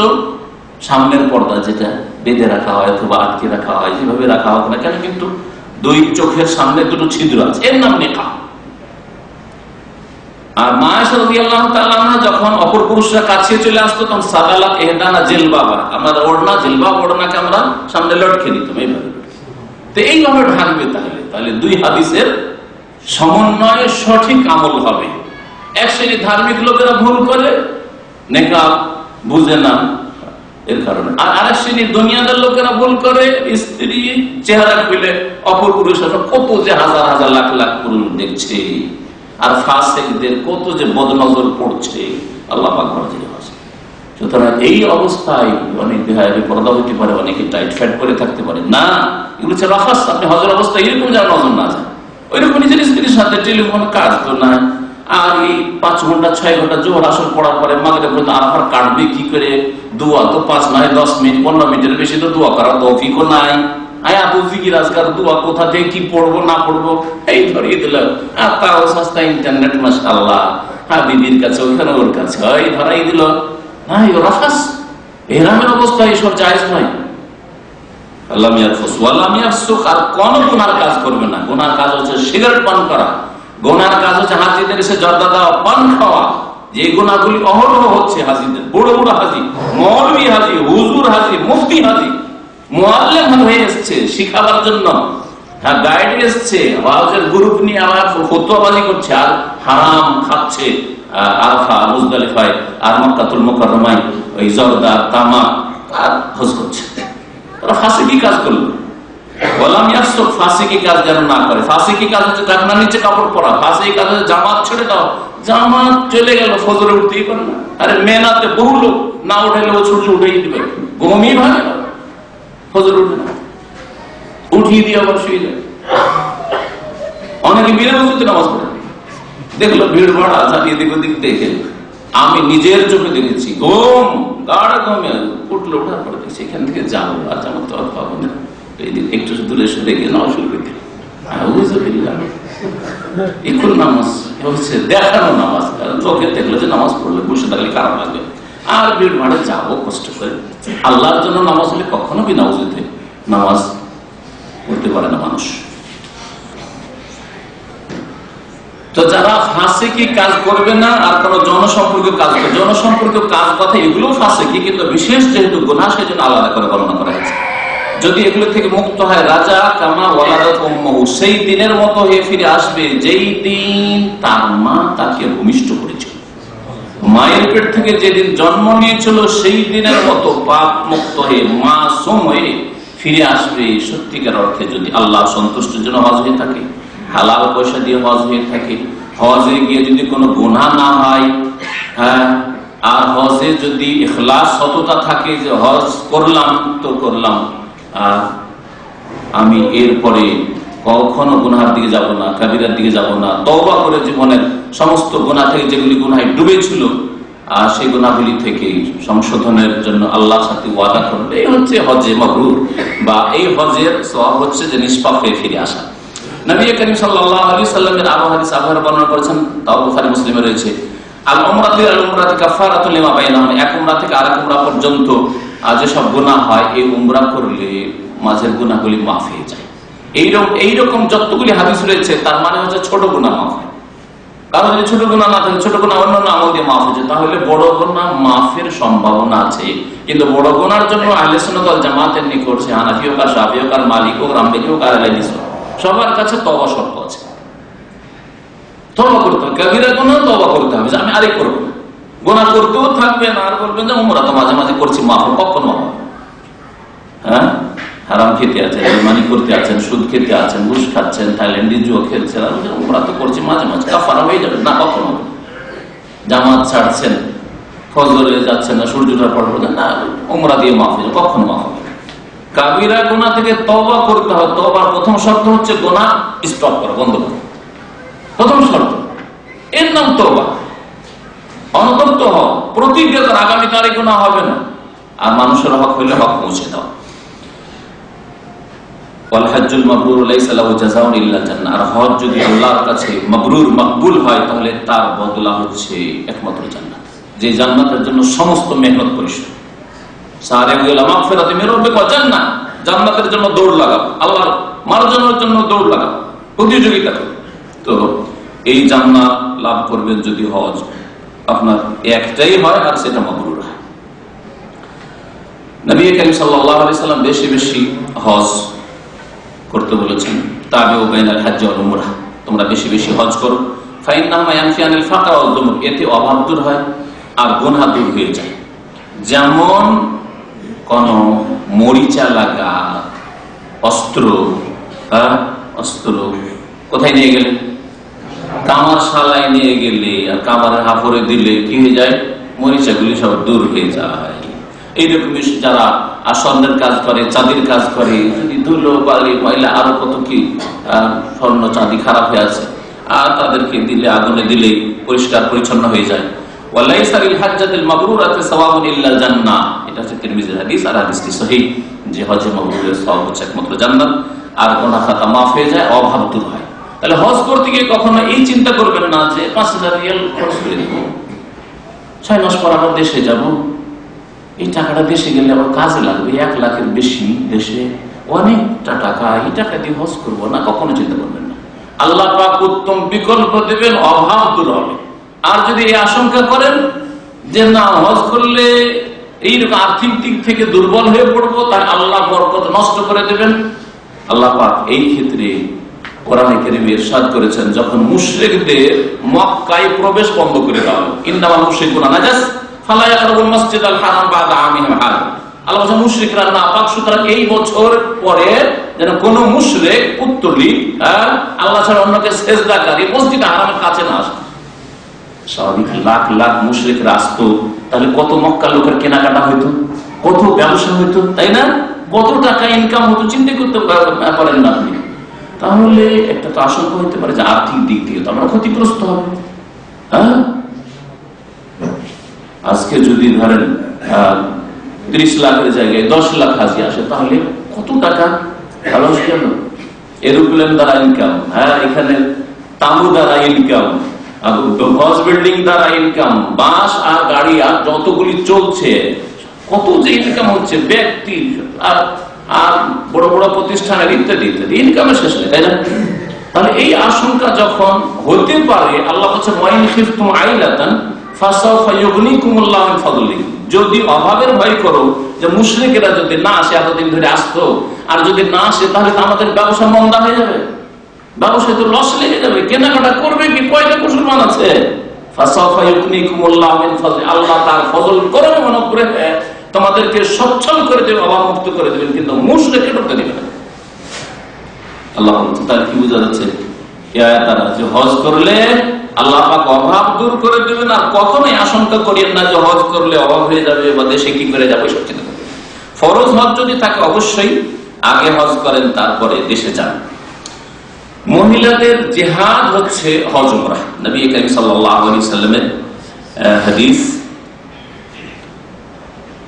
Speaker 3: সামনের পর্দা যেটা বেঁধে রাখা হয় অথবা আটকে রাখা হয়, যেভাবে রাখা হোক না কেন, কিন্তু দুই চোখের সামনে দুটো ছিদ্র আছে, এর নাম নেকাব। আর মা আয়েশা রাদিয়াল্লাহু তাআলা আনহা যখন অপর পুরুষরা কাছে চলে আসতো তখন সাদালাত ইহদানা জিলবাবা, আমরা ওড়না জিলবাব ওড়নাকে আমরা সামনে লটকে দিতাম এইভাবে। তো এইভাবে ঢাকবে, তাহলে দুই হাদিসের সমন্বয়ে সঠিক আমল হবে। এক শ্রেণী ধার্মিক লোকেরা ভুল করে, নেকাব বুঝে না এর কারণে, আর আরেক শ্রেণী দুনিয়াদার লোকেরা ভুল করে, স্ত্রী চেহারা খুলে অপর পুরুষের কত যে হাজার হাজার লাখ লাখ পুরুষ দেখছে, আর ফাসিকদের কত যে বদনজর পড়ছে, আল্লাহ পাক বলেন। সুতরাং এই অবস্থায় অনেক বেহায়া বেপরদা হতে পারে, অনেকে টাইট ফ্যাট করে থাকতে পারে না, এগুলো হচ্ছে রাফাস। আপনি হজের অবস্থায় এরকম যেন নজর না যায়, ওইরকম নিজের স্ত্রীর সাথে টেলিফোন কাজ তো না, আর এই 5 ঘন্টা 6 ঘন্টা জোহর আসর পড়ার পরে মাগরিব পর্যন্ত আরাফার কাটবে কি করে? দোয়া তো 5 নয় 10 মিনিট 15 মিনিটের বেশি তো দোয়া করার তৌফিকও নাই। এত জিকির আজকাল দোয়া কোথা থেকে কি পড়বো না পড়বো এই ধরিয়ে দিল, আর তাও সস্তা ইন্টারনেট, মাশাআল্লাহ, বিবির কাছে ওখানে ওর কাছে এই ধরাই দিল। না, রাফাস ইহরামের অবস্থায় এসব জায়েজ নয়। আল্লাহ ইয়ারফুস ওয়ালাম ইয়াফসুক, আর কোন গুনার কাজ করবে না। গুনার কাজ হচ্ছে সিগারেট পান করা, গুনার কাজ হচ্ছে হাজিদের এসে জর্দা দেওয়া, পান খাওয়া। যে গুনাহগুলি অহরহ হচ্ছে হাজিদের, বড় বড় হাজি, মৌলভী হাজি, হুজুর হাজি, মুফতি হাজি, মুআল্লিম হয়ে এসছে শিখাবার জন্য, গাইড এসছে, ওয়াজের গ্রুপ নিয়ে আবার ফতোয়াবাজি করছে, আর হারাম খাচ্ছে আরাফা মুজদালিফায় আর মক্কাতুল মুকাররমায় ওই জর্দা তামাক আর হজ করছে। তারা ফাসিকি কাজ করলো। গোলাম ইয়াফসুক, ফাসিকি কাজ যেন না করে। ফাসিকি কাজ হচ্ছে টাকনার নিচে কাপড় পরা, ফাসিকি কাজ হচ্ছে জামাত ছেড়ে দাও। জামাত চলে গেল, ফজরে উঠতেই পারে না। আরে মেনাতে বহু লোক না উঠাইলে ও সূর্য উঠেই দিবে, ঘুমই ভাঙে না, ফজরে উঠে না, উঠিয়ে দিয়ে আবার শুয়ে যায়। অনেকে বিনা ওযুতে নামাজ পড়ে, দেখলো ভিড় ভাড় আজান এদিক ওদিক দেখে, আমি নিজের চোখে দেখেছি, ঘুম গাঢ় ঘুমে উঠলো, ওঠার পরে দেখছি এখান থেকে যাবো, আজ আমার তো আর পাবো না, একটু দূরে সরে গিয়ে নামাজ শুরু করে দিল। ইকুল নামাজ হচ্ছে দেখানো নামাজ, লোকে দেখলো যে নামাজ পড়লে বসে থাকলে খারাপ লাগবে, আর ভিড় ভাড়ে যাবো কষ্ট করে। আল্লাহর জন্য নামাজ হলে কখনো বিনা ওযুতে নামাজ পড়তে পারে না মানুষ। তো যারা ফাসিকি কাজ করবে না আর কোন জনসম্পর্ক কাজ করবে, জনসম্পর্ক কাজ কথা এগুলো ফাসিকি, কিন্তু বিশেষ যেহেতু গুনাহ সেজন্য আলাদা করে বর্ণনা করা হয়েছে। যদি এগুলো থেকে মুক্ত হয়, রাজা কামা ওয়ালাদাত উম্মুহু, সেই দিনের মতো হয়ে ফিরে আসবে যেই দিন তার মা তাকে ভূমিষ্ঠ করেছিল। মায়ের পেট থেকে যেদিন জন্ম নিয়েছিল সেই দিনের মতো পাপ মুক্ত হয়ে মাসুম হয়ে ফিরে আসবে। সত্যিকার অর্থে যদি আল্লাহ সন্তুষ্টির জন্য হজ হয়ে থাকে, হালাল পয়সা দিয়ে হজ হয়ে থাকে, হজে গিয়ে যদি কোনো গুনাহ না হয়, হ্যাঁ, আর হজে যদি ইখলাস সততা থাকে যে হজ করলাম তো করলাম, আমি এরপরে কখনো গুনাহের দিকে যাব না, কাবিরার দিকে যাব না, তওবা করে জীবনের সমস্ত গুনাহ থেকে যেগুলি গুনাহে ডুবেছিল আর সেই গুনাহগুলি থেকে সংশোধনের জন্য আল্লাহর সাথে ওয়াদা করবে। এই হচ্ছে হজে মাবরুর, বা এই হজের সওয়াব হচ্ছে যে নিষ্পাপ হয়ে ফিরে আসা। নবী করিম সাল্লাল্লাহু আলাইহি সাল্লামের আরো হাদিস আবহাওয়া বর্ণনা করেছেন, তাও বুখারী মুসলিমে রয়েছে, আল উমরাতু কাফারাতুল লিমা বাইনাহুম, এক উমরা থেকে আরেক উমরা পর্যন্ত যেসব গুনাহ হয় এই উমরা করলে মাঝের গুনাহগুলি মাফ হয়ে যায়। এইরকম যতগুলি হাদিস রয়েছে তার মানে হচ্ছে ছোট গুনাহ মাফ হয়। কারণ যদি ছোট গুনাহ না থাকে, ছোট গুনাহ অন্য আমল দিয়ে মাফ হয়ে যায়, তাহলে বড় গুনাহ মাফের সম্ভাবনা আছে। কিন্তু বড় গুনার জন্য আহলে সুন্নাত ওয়াল জামাতের নিকট, সে হানাফি হোক আর শাফি হোক আর মালিক হোক রামবেলি হোক আর আহলে হাদিস হোক, সবার কাছে তওবা শর্ত আছে। তওবা করতে হবে, কাবিরা গুনাহ তওবা করতে হবে যে আমি আরেক করব না। গুনাহ করতেও থাকবেন আর বলবেন যে উমরা তো মাঝে মাঝে করছি, মাফ কখনো মাফ। হ্যাঁ, হারাম খেতে আছেন, বেঈমানি করতে আছেন, সুদ খেতে আছেন, ঘুষ খাচ্ছেন, থাইল্যান্ডে জুয়া খেলছেন, আর উমরা তো করছি মাঝে মাঝে, কাফারা হয়ে যাবে না, কখনো। জামাত ছাড়ছেন, ফজরে যাচ্ছেন না, সূর্যটার পর পড়ছেন না, উমরা দিয়ে মাফ হয়ে যাবে, কখনো মাফ হবে। কাবিরা গুনাহ থেকে তওবা করতে হবে। তওবার প্রথম শর্ত হচ্ছে গুনাহ স্টপ করা, বন্ধ করা, প্রথম শর্ত। এর নাম তওবা। অনুতপ্ত হও, প্রতিজ্ঞা কর আগামী তারিখ গুনাহ হবে না। আর মানুষের হক হইলে হক পৌঁছে দাও। ওয়াল হজ্জুল মাবরুর লাইসা লাহু জাযাউন ইল্লা জান্নাহ। আর হজ যদি আল্লাহর কাছে মাবরুর মাকবুল হয় তাহলে তার বদলা হচ্ছে একমাত্র জান্নাত, যে জান্নাতের জন্য সমস্ত মেহনত পরিশ্রম। সারিউ ইলা মাগফিরাতি মির রাব্বিকা ওয়া জান্নাহ, জান্নাতের জন্য দৌড় লাগাও, আল্লাহর মার্জনার জন্য দৌড় লাগাও, প্রতিযোগিতা করো। তো এই জান্নাত লাভ করবেন যদি হজ আপনার একটাই হয় আর সেটা মাবরুর হয়। নবী করিম সাল্লাল্লাহু আলাইহি সাল্লাম বেশি বেশি হজ করতে বলেছেন। তাবিউ বাইনাল হজ্জ ওয়াল উমরাহ, তোমরা বেশি বেশি হজ করো। ফাইন্নাহুমা ইয়ানফিয়ানিল ফাকর ওয়াল যুমুর, এতে অভাব দূর হয় আর গুনাহ দূর হয়ে যায়। যেমন কোন মরিচা লাগা অস্ত্র, অস্ত্র কোথায় নিয়ে গেলে, কামার শালায় নিয়ে গেলে আর কামারের হাফরে দিলে কি হয়ে যায়, মরিচাগুলি সব দূর হয়ে যায়। এইরকমই যারা স্বর্ণের কাজ করে, চাঁদির কাজ করে, যদি ধুলো বালি ময়লা আরো কত কি স্বর্ণ চাঁদি খারাপ হয়ে আছে, আর তাদেরকে দিলে, আগুনে দিলে পরিষ্কার পরিচ্ছন্ন হয়ে যায়। ওয়ালাইসা লিল হাজ্জাতিল মাবরুরাতি সাওয়াবুন ইল্লা জান্নাহ, এটা হচ্ছে তিরমিজির হাদিস। আর হাদিসটি সহিহ যে হজে মাবরুরের সওয়াব হচ্ছে একমাত্র জান্নাত, আর গুনাহ খাতা মাফ হয়ে যায়, অভাব দূর হয়। তাহলে হজ করতে গিয়ে কখনো এই চিন্তা করবেন না যে ৫,০০০ রিয়াল খরচ করে দেব, ৬ মাস পর আবার দেশে যাব, এই টাকাটা দেশে গেলে আবার কাজে লাগবে, ১ লাখের বেশি দেশে অনেকটা টাকা, এই টাকা দিয়ে হজ করবো না, কখনো চিন্তা করবেন না। আল্লাহ পাক উত্তম বিকল্প দেবেন, অভাব দূর হবে। আর যদি এই আশঙ্কা করেন যে না হজ করলে এইরকম আর্থিক দিক থেকে দুর্বল হয়ে পড়বো, তাই আল্লাহ বরকত নষ্ট করে দেবেন, আল্লাহ পাক এই ক্ষেত্রে কোরআনে কারীমে ইরশাদ করেছেন, যখন মুশরিকদের মক্কায় প্রবেশ বন্ধ করে দেওয়া হলো, ইন্নামাল মুশরিকুনা নাজাস ফালা ইয়াকরাবুল মাসজিদাল হারাম বা'দা আমিহিম হাযা। আল্লাহ বলেন মুশরিকরা নাপাক, সুতরাং এই বছর পরে যেন কোন মুশরিক পুত্তলি আল্লাহ ছাড়া অন্যকে সিজদাকারী মসজিদ হারামের কাছে না আসে। স্বাভাবিক লাখ লাখ মুশরিকরা আসতো, তাহলে কত মক্কার লোকের কেনাকাটা হইতো, কত ব্যবসা হইতো, তাই না? কত টাকা ইনকাম হতো, চিন্তা করতে পারেন না আপনি। তাহলে একটা তো আশঙ্কা হইতে পারে যে আর্থিক দিক দিয়ে তো আমরা ক্ষতিগ্রস্ত হবে। হ্যাঁ, আজকে যদি ধরেন 30 লাখের জায়গায় 10 লাখ হাজি আসে, তাহলে কত টাকা খরচ গেল। এরোপ্লেন দ্বারা ইনকাম, হ্যাঁ, এখানে তাঁবু দ্বারা ইনকাম, গজ বিল্ডিং দ্বারা ইনকাম, বাস আর গাড়ি আর যতগুলি চলছে, কত যে ইনকাম হচ্ছে ব্যক্তি আর বড় বড় প্রতিষ্ঠানের ইত্যাদি ইত্যাদি, ইনকামের শেষ নেই, তাই না? তাহলে এই আশঙ্কা যখন হতে পারে, আল্লাহ বলছেন ওয়াইন খিফতুম আইলাতান ফাসাউফা ইউগনিকুমুল্লাহু মিন ফাদলিহি, যদি অভাবের ভয় করো যে মুশরিকেরা যদি না আসে, এতদিন ধরে আসতো, আর যদি না আসে তাহলে তো আমাদের ব্যবসা মন্দা হয়ে যাবে, ব্যবসায় তো লস লেগে যাবে, কেনাকাটা করবে কি, কয়টা মুসলমান আছে? ফাসাউফা ইউগনিকুমুল্লাহু মিন ফাদলিহি, আল্লাহ তার ফজল করে মনে করে তোমাদেরকে সচ্ছল করে দেবে, অভাব মুক্ত করে দেবেন, কিন্তু মুশরিককে ঢুকতে দেবে না। আল্লাহ বলছেন, তার কি বোঝা যাচ্ছে? তারা যে হজ করলে আল্লাহ পাক অভাব দূর করে দেবেন, আর কখনোই আশঙ্কা করিয়েন না যে হজ করলে অভাব হয়ে যাবে বা দেশে কি করে যাবে, সব চিন্তা করবেন। ফরজ হজ যদি থাকে অবশ্যই আগে হজ করেন, তারপরে দেশে যান। মহিলাদের জিহাদ হচ্ছে হজ উমরাহ। নবী করিম সাল্লাল্লাহু আলাইহি সাল্লামের হাদিস,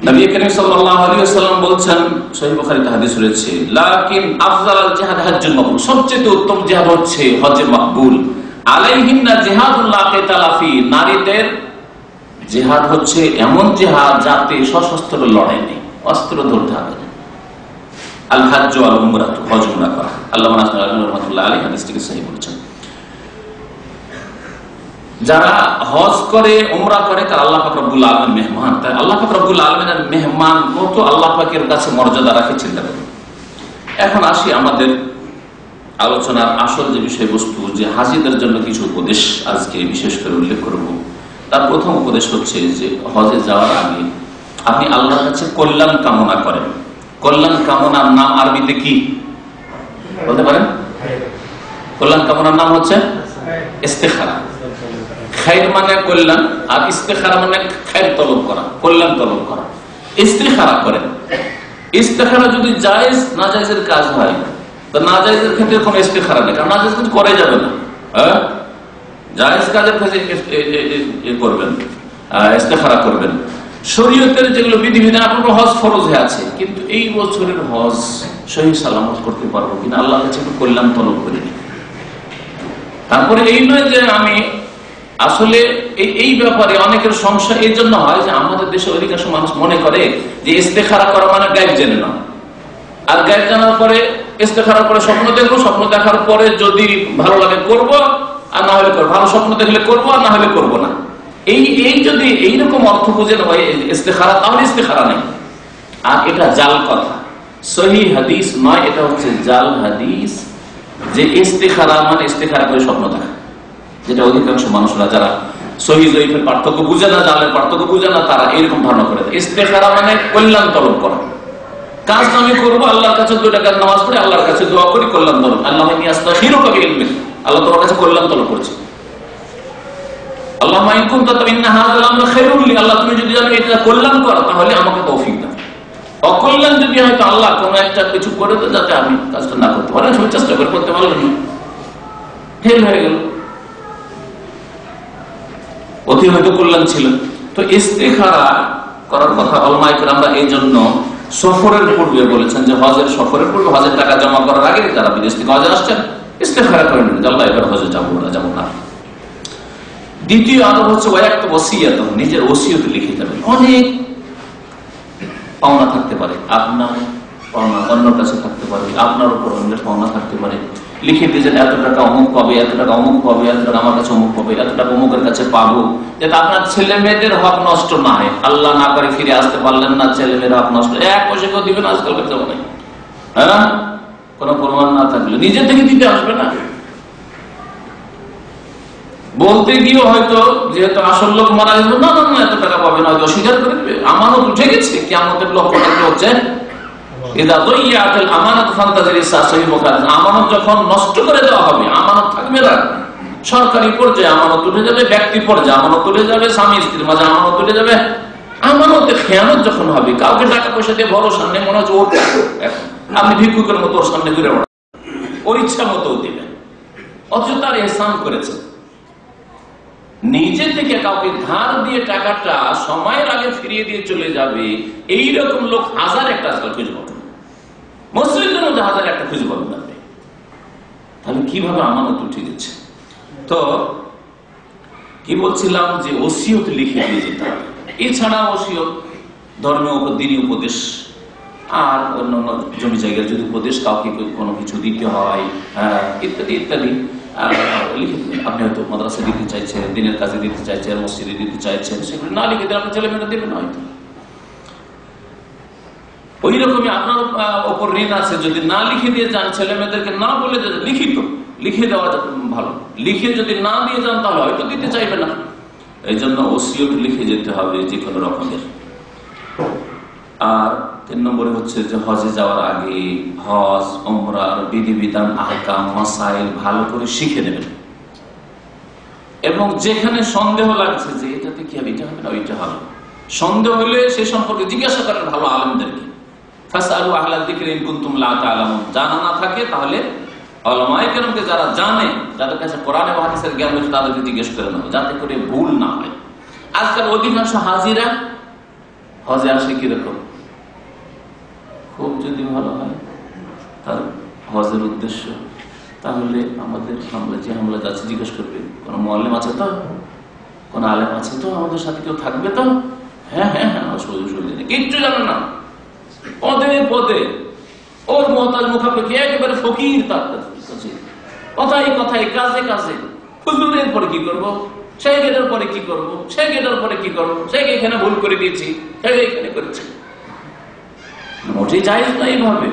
Speaker 3: নবী করিম সাল্লাল্লাহু আলাইহি ওয়াসাল্লাম বলছেন, সহিহ বুখারীতে হাদিস রয়েছে, লাকিন আফযালুল জিহাদ হজ্জুল মাকবুল, সবচেয়ে উত্তম জিহাদ হচ্ছে হজ্জে মাকবুল। আলাইহিন্না জিহাদুল লা কিতালা ফি, নারীদের জিহাদ হচ্ছে এমন জিহাদ যাতে সশস্ত্র লড়াই নেই, অস্ত্র ধরতে হবে না। আল হজ্জ ওয়াল উমরাহ, হজ উমরা করা। আল্লামা নাসরুল্লাহ রাহমাতুল্লাহ আলাইহি হাদিসটিকে সহিহ বলেছেন। যারা হজ করে উমরা করে তারা আল্লাহ পাক রব্বুল আলামিনের মেহমান। তাই আল্লাহ পাক রব্বুল আলামিনের মেহমান কত আল্লাহ পাকের কাছে মর্যাদা রাখে চিন্তা করুন। এখন আসি আমাদের আলোচনার আসল যে বিষয়বস্তু, যে হাজিদের জন্য কিছু উপদেশ আজকে বিশেষ করে উল্লেখ করব। তার প্রথম উপদেশ হচ্ছে যে হজে যাওয়ার আগে আপনি আল্লাহর কাছে কল্যাণ কামনা করেন। কল্যাণ কামনার নাম আরবিতে কি বলতে পারেন? কল্যাণ কামনার নাম হচ্ছে ইস্তেখারা। খায়র মানে কল্যাণ, আর ইস্তেখারা মানে খায়র তলব করা, কল্যাণ তলব করা। ইস্তেখারা করেন। ইস্তেখারা যদি জায়েজ নাজায়েজের কাজ হয়, তো নাজায়েজের ক্ষেত্রে কোনো ইস্তেখারা নেই, কারণ নাজায়েজ কিছু করাই যাবে না। জায়েজ কাজের ক্ষেত্রে করবেন, ইস্তেখারা করবেন। শরীয়তের যেগুলো বিধিবিধান, আপনার হজ ফরজ হয়ে আছে, কিন্তু এই বছরের হজ সহি সালামত করতে পারবো কিনা আল্লাহর কাছে একটু কল্যাণ তলব করিনি। তারপরে এই নয় যে আমি আসলে এই ব্যাপারে অনেকের সংশয় এই জন্য হয় যে আমাদের দেশে অধিকাংশ মানুষ মনে করে যে ইস্তেখারা করা মানে গায়েব জেনে না, আর গায়েব জানার পরে ইস্তেখারা করে স্বপ্ন দেখবো, স্বপ্ন দেখার পরে যদি ভালো লাগে করবো, আর না হলে করবো, ভালো স্বপ্ন দেখলে করবো, আর না হলে করবো না। এই যদি এইরকম অর্থ বুঝে হয় ইস্তেখারা, তাহলে ইস্তেখারা নেই, আর এটা জাল কথা, সহি হাদিস নয়, এটা হচ্ছে জাল হাদিস। যে ইস্তেখারা মানে ইস্তেখারা করে স্বপ্ন দেখা, যেটা অধিকাংশ মানুষরা যারা সহি জয়ীফের পার্থক্য বুঝে না, জালের পার্থক্য বুঝে না, তারা এইরকম ধারণা করে। ইস্তেখারা মানে কল্যাণ তলব করা। কাজ আমি করবো, আল্লাহর কাছে 2 টাকার নামাজ পড়ে আল্লাহর কাছে দোয়া করি, কল্যাণ তলব। আল্লাহ আল্লাহ তোমার কাছে কল্যাণ তলব করছে। আল্লাহ তুমি যদি জানো এটা কল্যাণ করো, তাহলে আমাকে তৌফিক দাও। অকল্যাণ যদি হয়তো আল্লাহ কোন একটা কিছু করে তো, যাতে আমি কাজটা না করতে পারি, সবাই চেষ্টা করে করতে পারলাম না, ফেল হয়ে গেল, অতিরিক্ত কল্যাণ ছিল। তো ইস্তেখারা করার কথা উলামায়ে কেরামরা এই জন্য সফরের পূর্বে বলেছেন, যে হজের সফরের পূর্বে, হজের টাকা জমা করার আগে যারা বিদেশ থেকে হজে আসছেন ইস্তেখারা করেন, আল্লাহ এবার হজে যাবো না, যাবো না। দ্বিতীয় আদব হচ্ছে ওয়াসিয়াত, নিজের ওসিয়ত লিখে যাবেন। অনেক পাওনা থাকতে পারে, আপনার পাওনা অন্যের কাছে থাকতে পারে, আপনার উপর অন্যের পাওনা থাকতে পারে। লিখে দিয়েছেন এত টাকা অমুক পাবে, এত টাকা অমুক পাবে, এত টাকা আমার কাছে অমুক পাবে, এত টাকা অমুকের কাছে পাবো, যাতে আপনার ছেলে মেয়েদের হক নষ্ট না হয়। আল্লাহ না করে ফিরে আসতে পারলেন না, ছেলে মেয়ের হক নষ্ট, 1 পয়সা কেউ দিবেন আজকালকার জামানায়, হ্যাঁ, কোন প্রমাণ না থাকলে নিজে থেকে দিতে আসবে না। বলতে গিয়ে হয়তো যেহেতু আসল লোক মারা গেছে, না না না এত টাকা পাবে না, হয়তো অস্বীকার করে দেবে। আমানত উঠে গেছে, কিয়ামতের লক্ষ্যটা কি হচ্ছে? আমানত যখন নষ্ট করে দেওয়া হবে, আমানত থাকবে না। সরকারি পর্যায়ে আমানত উঠে যাবে, ব্যক্তি পর্যায়ে আমানত উঠে যাবে, স্বামী স্ত্রীর মাঝে আমানত উঠে যাবে। আমানতে খেয়ানত যখন হবে, কাউকে টাকা পয়সা দিয়ে ভরসা নেই, মনে হচ্ছে ওর এখন আপনি ভিক্ষুকের মতো ওর সামনে ঘুরে বেড়ান, ওর ইচ্ছা মতো দিবেন, অথচ তার ইহসান করেছে। নিজে থেকে কাউকে ধার দিয়ে টাকাটা সময়ের আগে ফিরিয়ে দিয়ে চলে যাবে, এইরকম লোক হাজার একটা আজকাল খুঁজে পাবেন, মসজিদের মধ্যে হাজার একটা খুঁজে পাবেন আপনি। তাহলে কিভাবে আমানত উঠে গেছে। তো কি বলছিলাম, যে ওসিয়ত লিখে দিয়ে যেতে হবে। এছাড়া ওসিয়ত ধর্মীয় দিনী উপদেশ আর অন্যান্য জমি জায়গার যদি উপদেশ, কাউকে কোনো কিছু দিতে হয় ইত্যাদি ইত্যাদি লিখে দেবেন। আপনি হয়তো মাদ্রাসা দিতে চাইছেন, দিনের কাজে দিতে চাইছেন, মসজিদে দিতে চাইছেন, সেগুলো না লিখে দিলে আপনার ছেলে মেয়েরা দেবেন হয়তো। ওই রকমই আপনার ওপর ঋণ আছে, যদি না লিখে দিয়ে যান, ছেলে মেয়েদেরকে না বলে লিখিত লিখে দেওয়া ভালো। লিখে যদি না দিয়ে যান তাহলে হয়তো দিতে চাইবে না। এই জন্য ওসিয়ত লিখে যেতে হবে যে কোনো রকমের। আর 3 নম্বরে হচ্ছে যে হজে যাওয়ার আগে হজ উমরার বিধিবিধান, আহকাম, মাসাইল ভালো করে শিখে নেবেন। এবং যেখানে সন্দেহ লাগছে যে এটাতে কি হবে, এটা হবে না ওইটা হবে, সন্দেহ হলে সে সম্পর্কে জিজ্ঞাসা করেন ভালো আলেমদেরকে। ফাসআলু আহলা যিকরি ইন কুনতুম লা তা'লামুন। জানা না থাকে তাহলে উলামায়ে কেরামকে যারা জানে, যাদের কাছে কোরআন এবং হাদিসের জ্ঞান রয়েছে, তাদেরকে জিজ্ঞেস করে নেবে, যাতে করে ভুল না হয়। আজকাল অধিকাংশ হাজিরা হজে আসে কিরকম, খুব যদি ভালো হয় তার হজের উদ্দেশ্য, তাহলে আমাদের যে হামলা যাচ্ছে জিজ্ঞেস করবে কোন মুআল্লিম আছে তো, কোন আলেম আছে তো, আমাদের সাথে কেউ থাকবে তো? হ্যাঁ হ্যাঁ হ্যাঁ, কিচ্ছু জানে না, পদে পদে ওর মহতাজ মুখাপেক্ষি একেবারে ফকির, তার কাছে কথাই কথাই, কাজে কাজে। হুজুরের পরে কি করবো, সেই গেটের পরে কি করবো, সেই গেটের পরে কি করবো, সেই এখানে ভুল করে দিয়েছি, সেই এখানে করেছি। মোটেই জায়েজ না এইভাবে।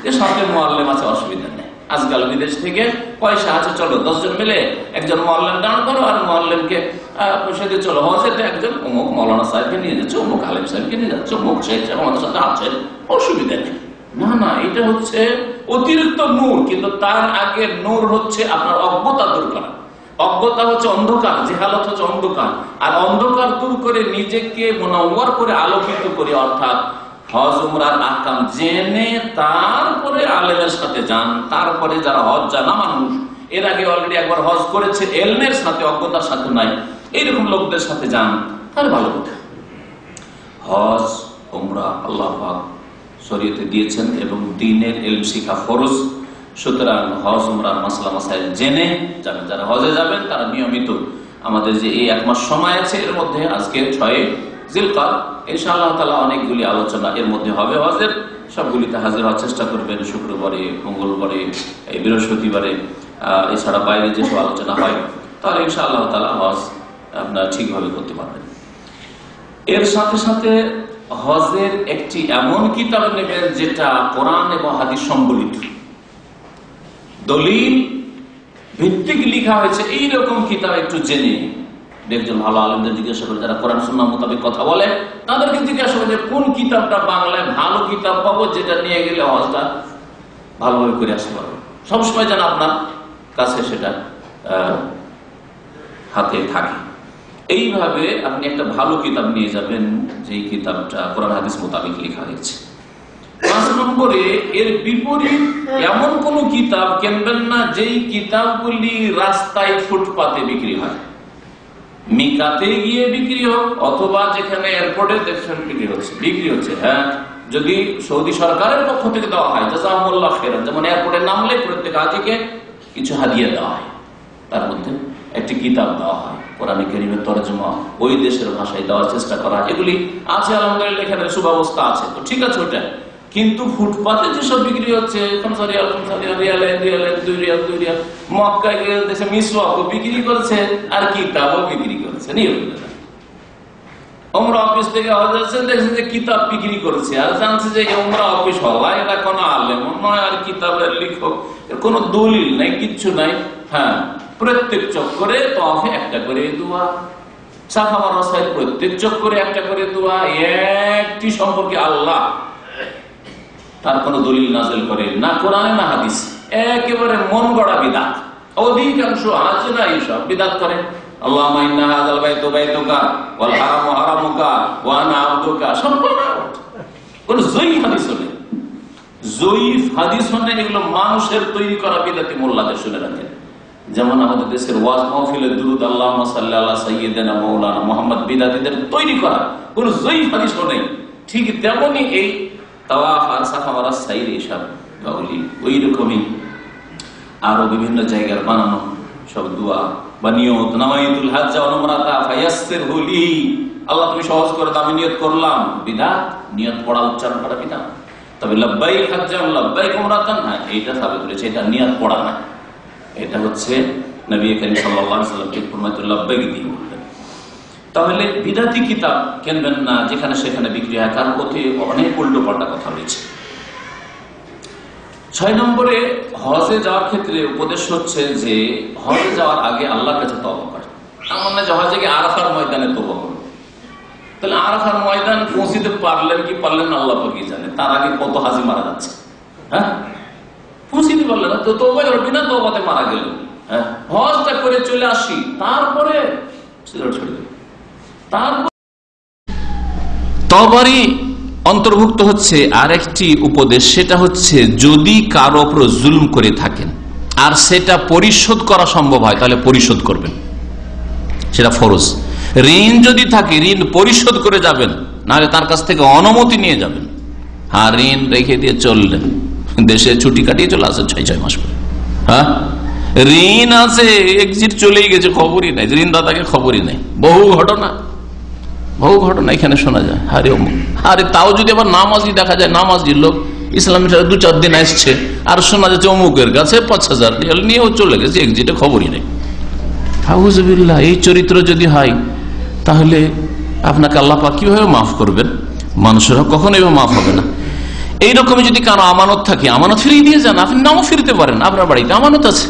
Speaker 3: এর সাথে মুআল্লিম আছে, অসুবিধা নেই। আজকাল বিদেশ থেকে পয়সা আছে, চলো 10 জন মিলে একজন মুআল্লিম দান করো, আর মুআল্লিমকে সেদিন চলো হজেতে একজন অমুক মৌলানা সাহেবকে নিয়ে যাচ্ছে, অমুক আলেম সাহেবকে নিয়ে যাচ্ছে, অমুক শেখ সাহেব আমাদের সাথে আছেন, অসুবিধা নেই। না না, এটা হচ্ছে অতিরিক্ত নূর, কিন্তু তার আগে নূর হচ্ছে আপনার অজ্ঞতা দূর করা। অজ্ঞতা হচ্ছে অন্ধকার, জেহালত হচ্ছে অন্ধকার, আর অন্ধকার দূর করে নিজেকে মুনাওয়ার করে আলোকিত করে, অর্থাৎ হজ উমরার আহকাম জেনে তারপরে আলেমের সাথে যান। তারপরে যারা হজ জানা মানুষ, এর আগে অলরেডি একবার হজ করেছে, এলমের সাথে অজ্ঞতার সাথে নাই, এইরকম লোকদের সাথে যান, তাহলে ভালো কথা। হজ উমরা আল্লাহ পাক শরীয়তে দিয়েছেন এবং দ্বীনের ইলম শিখা ফরজ। সুতরাং হজ উমরার মাসলা মাসাইল জেনে যাবেন। যারা হজে যাবেন তারা নিয়মিত, আমাদের যে এই 1 মাস সময় আছে, এর মধ্যে আজকে 6 জিলকাদ, ইনশাআল্লাহ তাআলা অনেকগুলি আলোচনা এর মধ্যে হবে হজের, সবগুলিতে হাজির হওয়ার চেষ্টা করবেন। শুক্রবারে, মঙ্গলবারে, এই বৃহস্পতিবারে, এছাড়া বাইরে যেসব আলোচনা হয়, তাহলে ইনশাআল্লাহ তাআলা হজ আপনারা ঠিকভাবে করতে পারবেন। এর সাথে সাথে হজের একটি এমন কিতাব নেবেন যেটা কোরআন এবং হাদিস সম্বলিত, দলিল ভিত্তিক লিখা হয়েছে, এইরকম কিতাব একটু জেনে একজন ভালো আলেমদের জিজ্ঞাসা করে, যারা কোরআন সুন্নাহ মোতাবেক কথা বলে, তাদেরকে জিজ্ঞাসা করে কোন কিতাবটা বাংলায় ভালো কিতাব পাবো, যেটা নিয়ে গেলে হজটা ভালোভাবে করে আসতে পারবো। সবসময় যেন আপনার কাছে সেটা হাতে থাকে। এইভাবে আপনি একটা ভালো কিতাব নিয়ে যাবেন, যেই কিতাবটা কোরআন হাদিস মোতাবেক লেখা হয়েছে। 5 নম্বরে, এর বিপরীত এমন কোন কিতাব কিনবেন না যেই কিতাবগুলি রাস্তায় ফুটপাতে বিক্রি হয়, মিকাতে গিয়ে বিক্রি হোক, অথবা যেখানে এয়ারপোর্টে দেখছেন বিক্রি হচ্ছে। হ্যাঁ, যদি সৌদি সরকারের পক্ষ থেকে দেওয়া হয়, জাযাকুমুল্লাহ খাইরান, যেমন এয়ারপোর্টে নামলে প্রত্যেক হাজিকে কিছু হাদিয়া দেওয়া হয়, তার মধ্যে একটি কিতাব দেওয়া হয়, কোরআনে কারীমের তরজমা ওই দেশের ভাষায় দেওয়ার চেষ্টা করা, এগুলি আছে আলহামদুলিল্লাহ, এখানে সুব্যবস্থা আছে, তো ঠিক আছে ওটা। কিন্তু ফুটপাতে যেসব বিক্রি হচ্ছে, মক্কায় গিয়ে দেশে মিসওয়াকও বিক্রি করছে, আর কিতাবও বিক্রি করছে। ওমরা অফিস থেকে দেখছেন যে কিতাব বিক্রি করছে, আর জানছে যে ওমরা অফিস হওয়া এরা কোন আলেম নয়, আর কিতাবের লেখক, কোন দলিল নাই, কিচ্ছু নাই। হ্যাঁ, প্রত্যেক চক্করে তফে একটা করে দোয়া, সাফা মারওয়া সাইড প্রত্যেক চক্করে একটা করে দোয়া, একটি সম্পর্কে আল্লাহ, তার কোন দলিল নাযিল করে না কোরআনে না হাদিস, একেবারে মন গড়া বিদআত। অধিকাংশ আছে না এইসব বিদআত করে, আল্লাহুম্মা ইন্না হাযাল বাইতু বাইতুকা ওয়াল হারামু হারামুকা ওয়া আনা আবদুকা, সব কোন জয়ীফ হাদিস নেই, জয়ীফ হাদিস নেই, এগুলো মানুষের তৈরি করা বিদআতি। মোল্লাদের শুনে রাখেন, যেমন আমাদের দেশের ওয়াজ মাহফিলে দুরূদ আল্লাহুম্মা সাল্লি আলা সাইয়্যিদিনা মাওলানা মুহাম্মদ বিদআতিদের তৈরি করা কোন জয়ীফ হাদিস নেই। ঠিক তেমনি এই তাওয়াফ আর সাফা মারওয়া সাইর, এইসব ওই রকমই আরো বিভিন্ন জায়গার বানানো সব দোয়া বা নিয়ত, নাওয়াইতুল হজ্জা ওয়াল উমরাতা ফায়াসসিরহু লি, আল্লাহ তুমি সহজ করে দাও, আমি নিয়ত করলাম, বিদআত। নিয়ত পড়া, উচ্চারণ করা বিদআত। তবে লাব্বাইক হজ্জান লাব্বাইক উমরাতান, হ্যাঁ এইটা সাবিত হয়েছে, এটা নিয়ত পড়া না, এটা হচ্ছে নবী করিম সাল্লাল্লাহু আলাইহি ওয়াসাল্লাম কে ফরমাতুল লাব্বাইক দিয়ে বললেন। তাহলে বিদআতি কিতাব কিনবেন না যেখানে সেখানে বিক্রি হয়, কারণ ওতে অনেক উল্টো পাল্টা কথা রয়েছে। 6 নম্বরে, হজে যাওয়ার ক্ষেত্রে উপদেশ হচ্ছে যে হজে যাওয়ার আগে আল্লাহর কাছে তওবা করে। এমন না যে হজে গিয়ে আরাফার ময়দানে তওবা করুন, তাহলে আরাফার ময়দান পৌঁছিতে পারলেন কি পারলেন না আল্লাহ পাকই জানে, তার আগে কত হাজি মারা যাচ্ছে। হ্যাঁ, পৌঁছিতে পারলেন না তো তওবা করবেন, বিনা তওবাতে মারা গেল। হ্যাঁ, হজটা করে চলে আসি, তারপরে তওবারই অন্তর্ভুক্ত হচ্ছে আরেকটি উপদেশ, সেটা হচ্ছে যদি কারো উপর জুলুম করে থাকেন আর সেটা পরিশোধ করা সম্ভব হয়, তাহলে পরিশোধ করবেন, সেটা ফরজ। ঋণ যদি থাকে ঋণ পরিশোধ করে যাবেন, নাহলে তার কাছ থেকে অনুমতি নিয়ে যাবেন। হ্যাঁ, ঋণ রেখে দিয়ে চললেন, দেশে ছুটি কাটিয়ে চলে আসেন 6 মাস পরে। হ্যাঁ, ঋণ আছে, এক্সিট চলেই গেছে, খবরই নাই, ঋণদাতাকে খবরই নাই। বহু ঘটনা এখানে শোনা যায়। আরে তাও যদি আবার নামাজি দেখা যায়, নামাজি লোক ইসলামের 2-4 দিন আসছে, আর শোনা যাচ্ছে অমুকের কাছে 5,000 রিয়াল নিয়েও চলে গেছে, এক্সিটে খবরই নেই। আউযুবিল্লাহ, এই চরিত্র যদি হয় তাহলে আপনাকে আল্লাহ পাক কিভাবে মাফ করবেন? মানুষেরা কখনো এভাবে মাফ হবে না। এইরকমই যদি কারো আমানত থাকে, আমানত ফিরিয়ে দিয়ে যান, আপনি নাও ফিরতে পারেন, আপনার বাড়িতে আমানত আছে,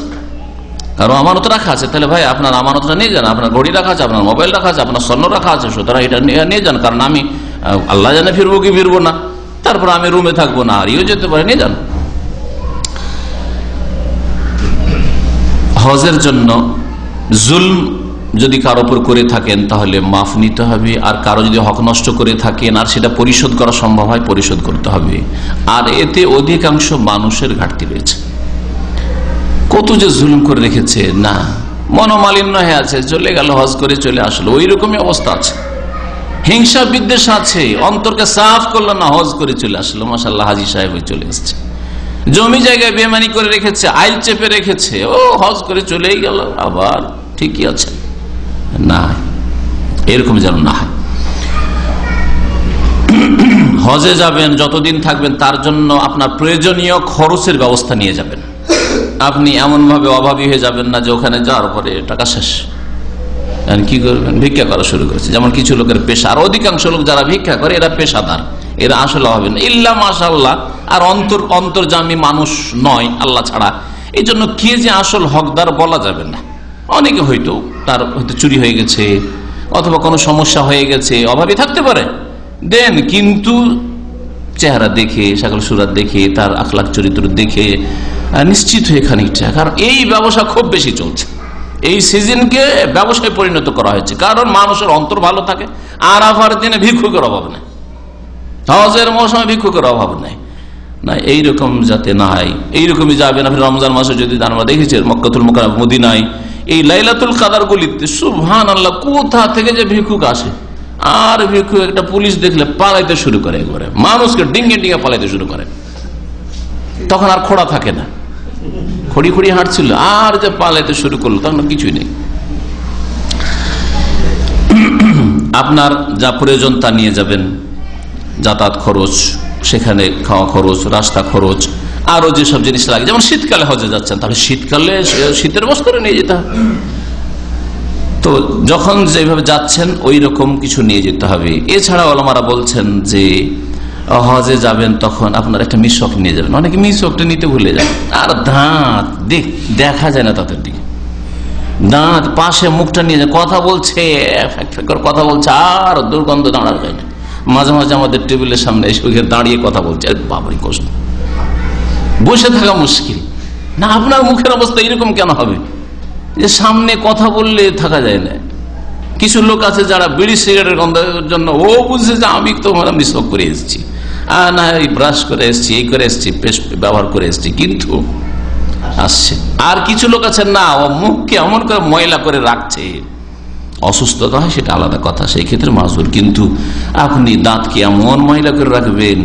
Speaker 3: কারো আমানত রাখা আছে, তাহলে ভাই আপনার আমানতটা নিয়ে যান, আপনার ঘড়ি রাখা আছে, আপনার মোবাইল রাখা আছে, আপনার স্বর্ণ রাখা আছে, সুতরাং এটা নিয়ে যান, কারণ আমি আল্লাহ জানে ফিরবো কি ফিরবো না, তারপর আমি রুমে থাকবো না, হারিয়েও যেতে পারে, নিয়ে যান। হজের জন্য জুলম যদি কারো উপর করে থাকেন তাহলে মাফ নিতে হবে, আর কারো যদি হক নষ্ট করে থাকেন আর সেটা পরিশোধ করা সম্ভব হয় পরিশোধ করতে হবে। আর এতে অধিকাংশ মানুষের ঘাটতি রয়েছে, কত যে জুলুম করে রেখেছে, না মনোমালিন্য হয়ে আছে, চলে গেল হজ করে চলে আসলো, ওই রকমই অবস্থা আছে। হিংসা বিদ্বেষ আছে, অন্তরকে সাফ করলো না, হজ করে চলে আসলো, মাশাআল্লাহ হাজী সাহেব হয়ে চলে এসছে। জমি জায়গায় বেমানি করে রেখেছে, আইল চেপে রেখেছে, ও হজ করে চলেই গেল, আবার ঠিকই আছে, না এরকম যেন না হয়। হজে যাবেন, যতদিন থাকবেন তার জন্য আপনার প্রয়োজনীয় খরচের ব্যবস্থা নিয়ে যাবেন। আপনি এমন ভাবে অভাবী হয়ে যাবেন না যে ওখানে যাওয়ার পরে টাকা শেষ, কি করবেন? ভিক্ষা করা শুরু করেছে, যেমন কিছু লোকের পেশা। আর অধিকাংশ লোক যারা ভিক্ষা করে এরা পেশাদার, এরা আসলে হবে না, ইল্লা মাশাআল্লাহ। আর অন্তর্জামী মানুষ নয় আল্লাহ ছাড়া, এই জন্য কে যে আসল হকদার বলা যাবে না। অনেকে হয়তো তার হয়তো চুরি হয়ে গেছে অথবা কোনো সমস্যা হয়ে গেছে, অভাবী থাকতে পারে, দেন, কিন্তু চেহারা দেখে, সকল সুরাত দেখে, তার আখলাক চরিত্র দেখে নিশ্চিত হয়ে খানিকটা, কারণ এই ব্যবসা খুব বেশি চলছে, এই সিজনকে ব্যবসায় পরিণত করা হয়েছে, কারণ মানুষের অন্তর ভালো থাকে। আরাফার দিনে ভিক্ষুকের অভাব নেই, হজের মৌসুমে ভিক্ষুকের অভাব নেই, না এইরকম যাতে না হয়। এইরকমই যাবেন আপনি রমজান মাসে, যদি আমরা দেখেছি মক্কাতুল মুকাররমা মদিনায় এই লাইলাতুল কাদার গুলিতে সুবহানাল্লাহ কোথা থেকে যে ভিক্ষুক আসে, আর ভিক্ষুক একটা পুলিশ দেখলে পালাইতে শুরু করে, একবারে মানুষকে ডিঙ্গে ডিঙ্গে পালাইতে শুরু করে, তখন আর খোড়া থাকে না, খড়ি খড়ি হাঁটছিল, আর যে পালাইতে শুরু করলো তখন কিছুই নেই। আপনার যা প্রয়োজন তা নিয়ে যাবেন, যাতায়াত খরচ, সেখানে খাওয়া খরচ, রাস্তা খরচ, আরো যেসব জিনিস লাগে, যেমন শীতকালে হজে যাচ্ছেন তাহলে শীতকালে শীতের বস্ত্র নিয়ে যেতে হবে। তো যখন যেভাবে যাচ্ছেন ওই রকম কিছু নিয়ে যেতে হবে। এছাড়া ওলামারা বলছেন যে হজে যাবেন তখন আপনার একটা মিশক নিয়ে যাবেন, অনেকে মিশকটা নিতে ভুলে যায়। আর দাঁত দেখা যায় না তাদের দিকে, দাঁত পাশে মুখটা নিয়ে যায়, কথা বলছে কথা বলছে, আর দুর্গন্ধ দাঁড়ানো যায় না। মাঝে মাঝে আমাদের টেবিলের সামনে এসে দাঁড়িয়ে কথা বলছে, বাবারই কষ্ট, বসে থাকা মুশকিল না। আপনার মুখের অবস্থা এরকম কেন হবে যে সামনে কথা বললে থাকা যায় না? কিছু লোক আছে যারা বিড়ি সিগারেটের গন্ধের জন্য ও বুঝছে যে আমি তো মিসওয়াক করে এসেছি, না ব্রাশ করে এসেছি, এই করে এসেছি, পেস্ট ব্যবহার করে এসেছি, কিন্তু আসছে। আর কিছু লোক আছে না, ও মুখকে এমন করে ময়লা করে রাখছে, অসুস্থতা হয় সেটা আলাদা কথা, সেই ক্ষেত্রে মাযুর। কিন্তু আপনি দাঁতকে এমন ময়লা করে রাখবেন,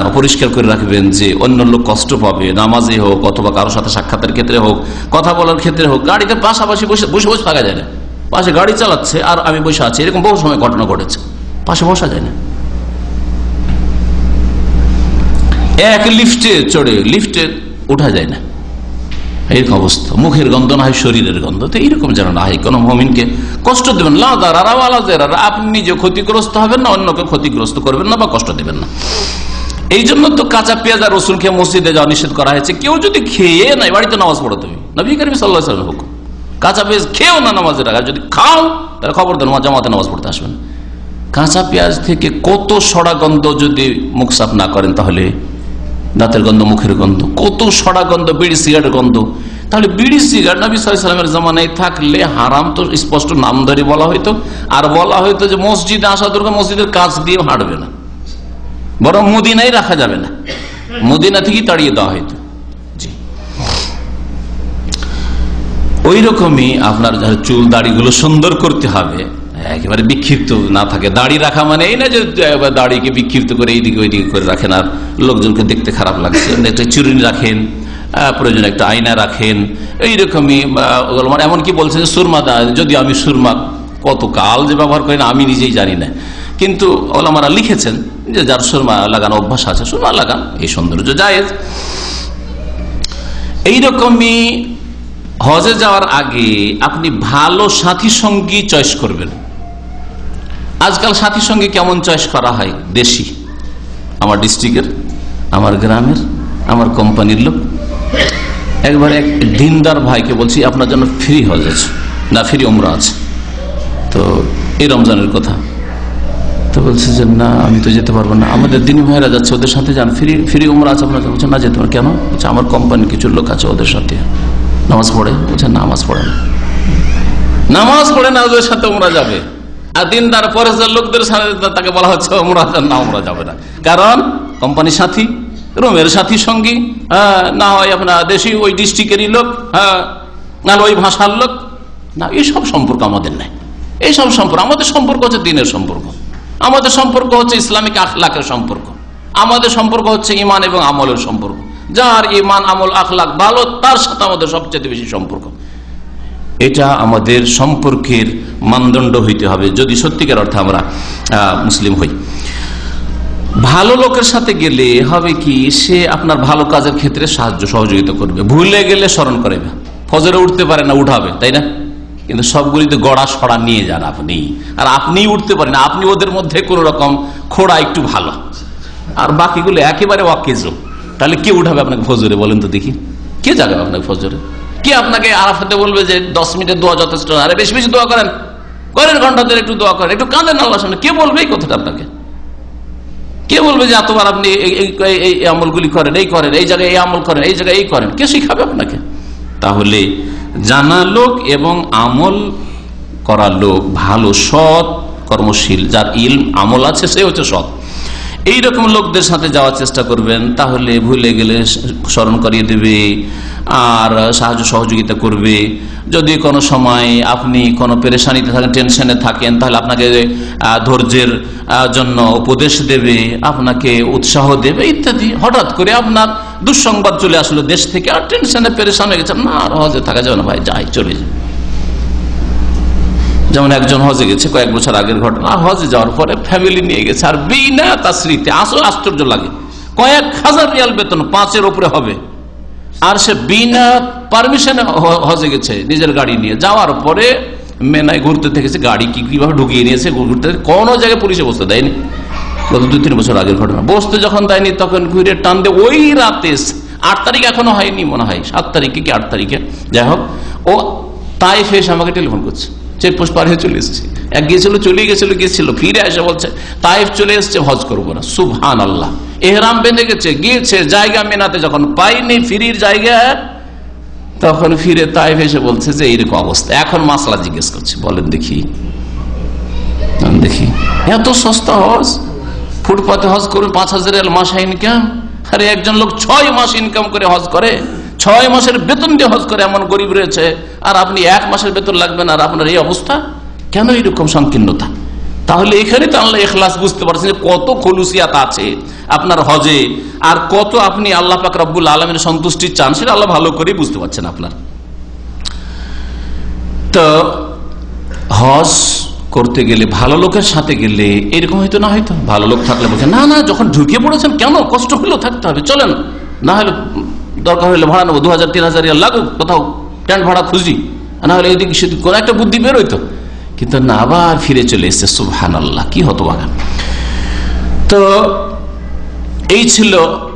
Speaker 3: অপরিষ্কার করে রাখবেন যে অন্য লোক কষ্ট পাবে, নামাজে হোক অথবা কারোর সাথে সাক্ষাতের ক্ষেত্রে হোক, কথা বলার ক্ষেত্রে হোক। গাড়িতে পাশাপাশি বসে বসে থাকা যায় না, পাশে গাড়ি চালাচ্ছে আর আমি বসে আছি, এরকম বহু সময় ঘটনা ঘটেছে, পাশে বসা যায় না। এক লিফটে চড়ে লিফটে ওঠা যায় না, এরকম অবস্থা। মুখের গন্ধ না হয় শরীরের গন্ধ, তো এইরকম যেন না হয়। কোন মুমিনকে কষ্ট দেবেন না, আপনি নিজে ক্ষতিগ্রস্ত হবেন না, অন্যকে ক্ষতিগ্রস্ত করবেন না বা কষ্ট দেবেন না। এই জন্য তো কাঁচা পেঁয়াজ আর রসুন খেয়ে মসজিদে যাওয়া নিষেধ করা হয়েছে। কেউ যদি খেয়ে নাই বাড়িতে নামাজ পড়ো, তুমি নবী করিম সাল্লাল্লাহু আলাইহি ওয়াসাল্লামের হুকুম, কাঁচা পেঁয়াজ খেয়েও না নামাজের আগে, যদি খাও তাহলে খবর দেন জামাতে নামাজ পড়তে আসবেন। কাঁচা পেঁয়াজ থেকে কত সড়া গন্ধ, যদি মুখ সাফ না করেন তাহলে দাঁতের গন্ধ, মুখের গন্ধ, কত সড়া গন্ধ, বিড়ি সিগারেটের গন্ধ। তাহলে বিড়ি সিগারেট নবী সাল্লাল্লাহু আলাইহি ওয়াসাল্লামের জামানায় থাকলে হারাম তো স্পষ্ট নাম ধরে বলা হইতো, আর বলা হইতো যে মসজিদে আসা দরকার, মসজিদের কাছ দিয়ে হাঁটবে না, বরং মদিনায় রাখা যাবে না, মদিনা থেকে তাড়িয়ে দেওয়া হইতো। জি, ওই রকমই আপনার চুল দাড়িগুলো সুন্দর করতে হবে, একেবারে বিক্ষিপ্ত না থাকে। দাড়ি রাখা মানে এই না যে দাড়িকে বিক্ষিপ্ত করে এইদিকে ওইদিকে করে রাখেন আর লোকজনকে দেখতে খারাপ লাগছে। একটা চুড়ি রাখেন, প্রয়োজন একটা আয়না রাখেন, এইরকমই। মানে এমনকি বলছে যে সুরমা, যদি আমি সুরমা কত কাল যে ব্যবহার করি না আমি নিজেই জানি না, কিন্তু ওলামারা লিখেছেন যে যার সুরমা লাগানো অভ্যাস আছে সুরমা লাগান, এই সৌন্দর্য জায়েজ। এইরকমই হজে যাওয়ার আগে আপনি ভালো সাথী সঙ্গী চয়েস করবেন। আজকাল সাথী সঙ্গী কেমন চয়েস করা হয়? দেশি, আমার ডিস্ট্রিক্টের, আমার গ্রামের, আমার কোম্পানির লোক। একবার এক দিনদার ভাইকে বলছি আপনার জন্য ফ্রি হজ আছে, না ফ্রি উমরা আছে, তো এই রমজানের কথা। তো বলছে যে না আমি তো যেতে পারবো না, আমাদের দিনী ভাইরা যাচ্ছে, ওদের সাথে যান, ফ্রি উমরা আছে আপনার। বলছে না যেতে পারবো। কেন? বলছে আমার কোম্পানির কিছু লোক আছে, ওদের সাথে নামাজ পড়ে। বলছে নামাজ পড়ে না, নামাজ পড়ে না, ওদের সাথে উমরা যাবে। আর দিনদার পরেজগার লোকদের সাথে তাকে বলা হচ্ছে উমরা না, উমরা যাবে না। কারণ কোম্পানির সাথী, রুমের সাথী সঙ্গী, না হয় আপনার দেশি ওই ডিস্ট্রিক্টেরই লোক, না ওই ভাষার লোক। না, এইসব সম্পর্ক আমাদের নাই। এইসব সম্পর্ক আমাদের সম্পর্ক হচ্ছে দিনের সম্পর্ক, আমাদের সম্পর্ক হচ্ছে ইসলামিক আখলাকের সম্পর্ক, আমাদের সম্পর্ক হচ্ছে ইমান এবং আমলের সম্পর্ক। যার ইমান আমল আখলাক ভালো, তার সাথে আমাদের সবচেয়ে বেশি সম্পর্ক। এটা আমাদের সম্পর্কের মানদণ্ড হইতে হবে যদি সত্যিকার অর্থে আমরা মুসলিম হই। ভালো লোকের সাথে গেলে হবে কি, সে আপনার ভালো কাজের ক্ষেত্রে সাহায্য সহযোগিতা করবে, ভুলে গেলে স্মরণ করবে। ফজরে উঠতে পারে না, উঠাবে, তাই না? কিন্তু সবগুলিতে গড়া সড়া নিয়ে যান আপনি, আর আপনি উঠতে পারেন, আপনি ওদের মধ্যে কোন রকম খোড়া একটু ভালো, আর বাকিগুলো একেবারে অকেজো। তাহলে কে উঠাবে আপনাকে ফজরে? বলেন তো দেখি, কে জাগাবে আপনাকে ফজরে? কে আপনাকে আরাফাতে বলবে যে 10 মিনিটের দোয়া যথেষ্ট? আরে বেশি বেশি দোয়া করেন, ঘন্টা ধরে একটু দোয়া করেন, একটু কাঁদেন আল্লাহর সামনে। কে বলবে এই কথাটা আপনাকে? কে বলবে যে এতবার আপনি এই আমলগুলি করেন, এই করেন, এই জায়গায় এই আমল করেন, এই জায়গায় এই করেন? কে শিখাবে আপনাকে? তাহলে জানা লোক এবং আমল করা লোক, ভালো সৎ কর্মশীল, যার ইলম আমল আছে, সে হচ্ছে সৎ, এইরকম লোকদের সাথে যাওয়ার চেষ্টা করবেন। তাহলে ভুলে গেলে স্মরণ করিয়ে দেবে আর সাহায্য সহযোগিতা করবে। যদি কোনো সময় আপনি কোনো পেরেশানিতে থাকেন, টেনশনে থাকেন, তাহলে আপনাকে ধৈর্যের জন্য উপদেশ দেবে, আপনাকে উৎসাহ দেবে ইত্যাদি। হঠাৎ করে আপনার দুঃসংবাদ চলে আসলো দেশ থেকে, আর টেনশনে পেরেশান হয়ে গেছে, না আর হজে থাকা যাবে না ভাই, যাই চলে যাবে। যেমন একজন হজে গেছে, কয়েক বছর আগের ঘটনা, হজে যাওয়ার পরে ফ্যামিলি নিয়ে গেছে, আর বিনা তাসরিতে, আশ্চর্য লাগে, কয়েক হাজার রিয়াল বেতন, 5-এর উপরে হবে, আর সে বিনা পারমিশনে হজে গেছে নিজের গাড়ি নিয়ে। যাওয়ার পরে মেনায় ঘুরতে থেকেছে, গাড়ি কিভাবে ঢুকিয়ে নিয়েছে ঘুরতে, কোনো জায়গায় পুলিশে বসতে দেয়নি। গত 2-3 বছর আগের ঘটনা। বসতে যখন দেয়নি তখন ঘুরে টান দিয়ে ওই রাতে, 8 তারিখ এখনো হয়নি মনে হয়, 7 তারিখে কি 8 তারিখে, যাই হোক, ও তাইফে এসে আমাকে টেলিফোন করছে, চেকপোস্ট পার হয়ে চলে এসেছি। এক গিয়েছিল, ফিরে এসে বলছে তাইফ চলে এসছে, হজ করবো না। সুবহানাল্লাহ, এহরাম বেঁধে গিয়েছে জায়গা মেনাতে, যখন পাইনি ফিরির জায়গা, তখন ফিরে তাইফ এসে বলছে যে এইরকম অবস্থা। এখন মাসলা জিজ্ঞেস করছে, বলেন দেখি এত সস্তা হজ, ফুটপাতে হজ করবে, 5,000 রিয়াল মাসে ইনকাম। আরে একজন লোক 6 মাস ইনকাম করে হজ করে, 6 মাসের বেতন দিয়ে হজ করে, এমন গরিব রয়েছে, আর আপনি 1 মাসের বেতন লাগবেন, আর আপনার এই অবস্থা কেন? এরকম সংকীর্ণতা। তাহলে এখানে তো আল্লাহ ইখলাস বুঝতে পারছেন যে কত খলুসিয়াত আছে আপনার হজে, আর কত আপনি আল্লাহ পাক রব্বুল আলামিনের সন্তুষ্টি চান, সেটা আল্লাহ ভালো করে বুঝতে পারছেন আপনার। তো হজ করতে গেলে, ভালো লোকের সাথে গেলে এরকম হয়তো না, হয়তো ভালো লোক থাকলে বলছে না না, যখন ঢুকে পড়েছেন কেন, কষ্ট হলেও থাকতে হবে, চলেন, না হলে দরকার হলে ভাড়া নেবো, 2,000-3,000 লাগুক, কোথাও ট্যান্ট ভাড়া খুঁজি, না হলে এদিক সেদিক কোনো একটা বুদ্ধি বেরোইতো। কিন্তু না, আবার ফিরে চলে এসছে। সুবহানাল্লাহ, কি হতভাগা। তো এই ছিল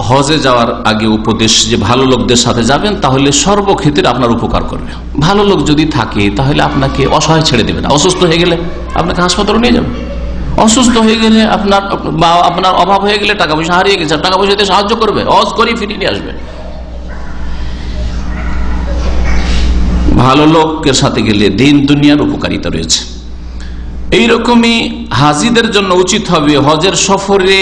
Speaker 3: হজে যাওয়ার আগে উপদেশ, যে ভালো লোকদের সাথে যাবেন, তাহলে সর্বক্ষেত্রে আপনার উপকার করবে। ভালো লোক যদি থাকে তাহলে আপনাকে অসহায় ছেড়ে দেবে না। অসুস্থ হয়ে গেলে আপনাকে হাসপাতালে নিয়ে যাবে, অসুস্থ হয়ে গেলে আপনার অভাব হয়ে গেলে, টাকা পয়সা হারিয়ে গেছে, টাকা পয়সা দিয়ে সাহায্য করবে, হজ করে ফিরিয়ে নিয়ে আসবে। ভালো লোকের সাথে গেলে দিন দুনিয়ার উপকারিতা রয়েছে। এইরকমই হাজিদের জন্য উচিত হবে হজের সফরে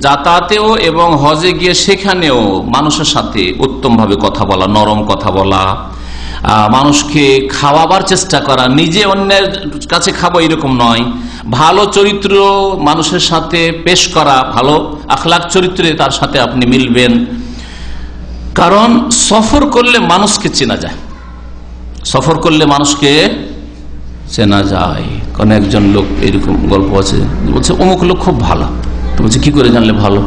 Speaker 3: যাতায়াতেও এবং হজে গিয়ে সেখানেও মানুষের সাথে উত্তম ভাবে কথা বলা, নরম কথা বলা, মানুষকে খাওয়াবার চেষ্টা করা, নিজে অন্যের কাছে খাবো এরকম নয়, ভালো চরিত্র মানুষের সাথে পেশ করা, ভালো আখলাক চরিত্রে তার সাথে আপনি মিলবেন। কারণ সফর করলে মানুষকে চেনা যায়, সফর করলে মানুষকে চেনা যায়। কারণ একজন লোক, এরকম গল্প আছে, বলছে অমুক লোক খুব ভালো। তো বলছে কি করে জানলে ভালো?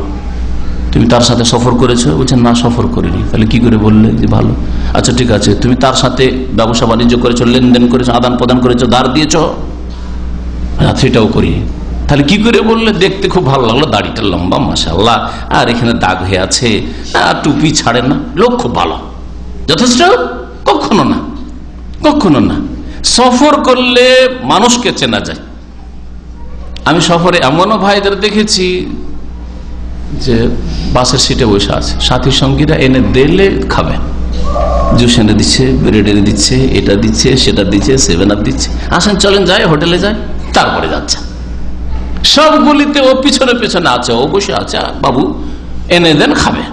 Speaker 3: তুমি তার সাথে সফর করেছো? বলছে না, সফর করিনি। তাহলে কি করে বললে যে ভালো? আচ্ছা ঠিক আছে, তুমি তার সাথে ব্যবসা বাণিজ্য করেছো, লেনদেন করেছো, আদান প্রদান করেছো, ধার দিয়েছ, সেটাও করি। তাহলে কি করে বললে? দেখতে খুব ভালো লাগলো, দাড়িটা লম্বা মাশাআল্লাহ, আর এখানে দাগ হয়ে আছে, টুপি ছাড়ে না, লোক খুব ভালো, যথেষ্ট? কখনো না, কখনো না। সফর করলে মানুষকে চেনা যায়। আমি সফরে এমনও ভাইদের দেখেছি যে বাসের সিটে বসে আছে, সাথী সঙ্গীরা এনে দিলে খাবে, জুস এনে দিচ্ছে, ব্রেড এনে দিচ্ছে, এটা দিচ্ছে, সেটা দিচ্ছে, 7 আপ দিচ্ছে, আসেন চলেন যাই, হোটেলে যায়, তারপরে যাচ্ছে। সবগুলিতে ও পিছনে পিছনে আছে, ও বসে আছে, বাবু এনে দেন, খাবে।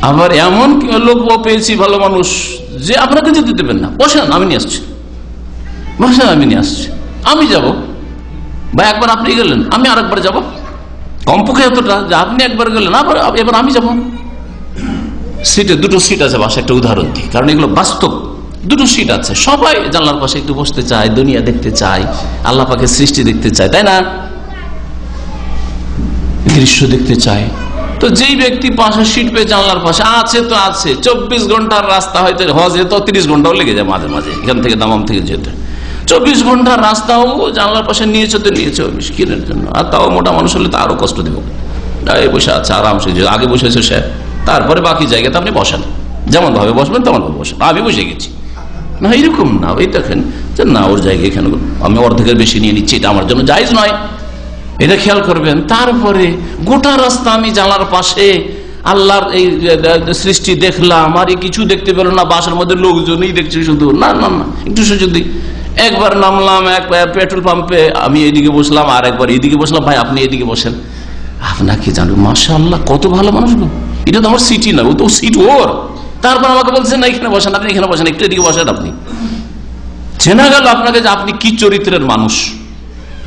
Speaker 3: আবার এমন লোক পেয়েছি ভালো মানুষ যে আপনাকে যেতে দেবেন না, বসেন আমি নিয়ে আসছি, বসেন আমি নিয়ে আসছি, আমি যাব। বা একবার আপনি গেলেন, আমি আরেকবার যাব, কমপক্ষে এতটা যে আপনি একবার গেলেন, এবার আমি যাব। সিটে 2টো সিট আছে, বাসা একটা উদাহরণ দিই, কারণ এগুলো বাস্তব। 2টো সিট আছে, সবাই জানলার পাশে একটু বসতে চায়, দুনিয়া দেখতে চায়, আল্লাহ পাকের সৃষ্টি দেখতে চায়, তাই না? দৃশ্য দেখতে চায়। তো যেই ব্যক্তি পাশে সিট পেয়ে জানলার পাশে আছে, তো আছে, 24 ঘন্টার রাস্তা, হয়তো হজে তো 30 ঘন্টাও লেগে যায় মাঝে মাঝে, এখান থেকে দামাম থেকে যেতে 24 ঘন্টার রাস্তাও জানলার পাশে নিয়েছে, তো নিয়েছে মিসকিনের জন্য। আর তাও মোটা মানুষ হলে তো আরো কষ্ট দেব, বসে আছে আরামসে, আগে বসেছে সে, তারপরে বাকি জায়গাতে আপনি বসেন, যেমন ভাবে বসবেন তেমন ভাবে বসেন, আমি বসে গেছি না, এরকম না। ওই দেখেন যে না, ওর জায়গায় এখানে আমি অর্ধেকের বেশি নিয়ে নিচ্ছি, এটা আমার জন্য জায়েজ নয়, এটা খেয়াল করবেন। তারপরে গোটা রাস্তা আমি জানলার পাশে আল্লাহর এই সৃষ্টি দেখলাম, আর কিছু দেখতে পেল না, বাসের মধ্যে লোকজনই দেখছে শুধু, না না না, একটু যদি একবার নামলাম এক পেট্রোল পাম্পে, আমি এইদিকে বসলাম, আর একবার এইদিকে বসলাম, ভাই আপনি এইদিকে বসেন, আপনাকে জানো মাশাআল্লাহ কত ভালো মানুষ গো, এটা তো আমার সিটই না, ও তো সিট ওর। তারপর আমাকে বলছেন না এখানে বসেন, আপনি এখানে বসেন, একটু এদিকে বসেন, আপনি চেনা গেল আপনাকে যে আপনি কি চরিত্রের মানুষ।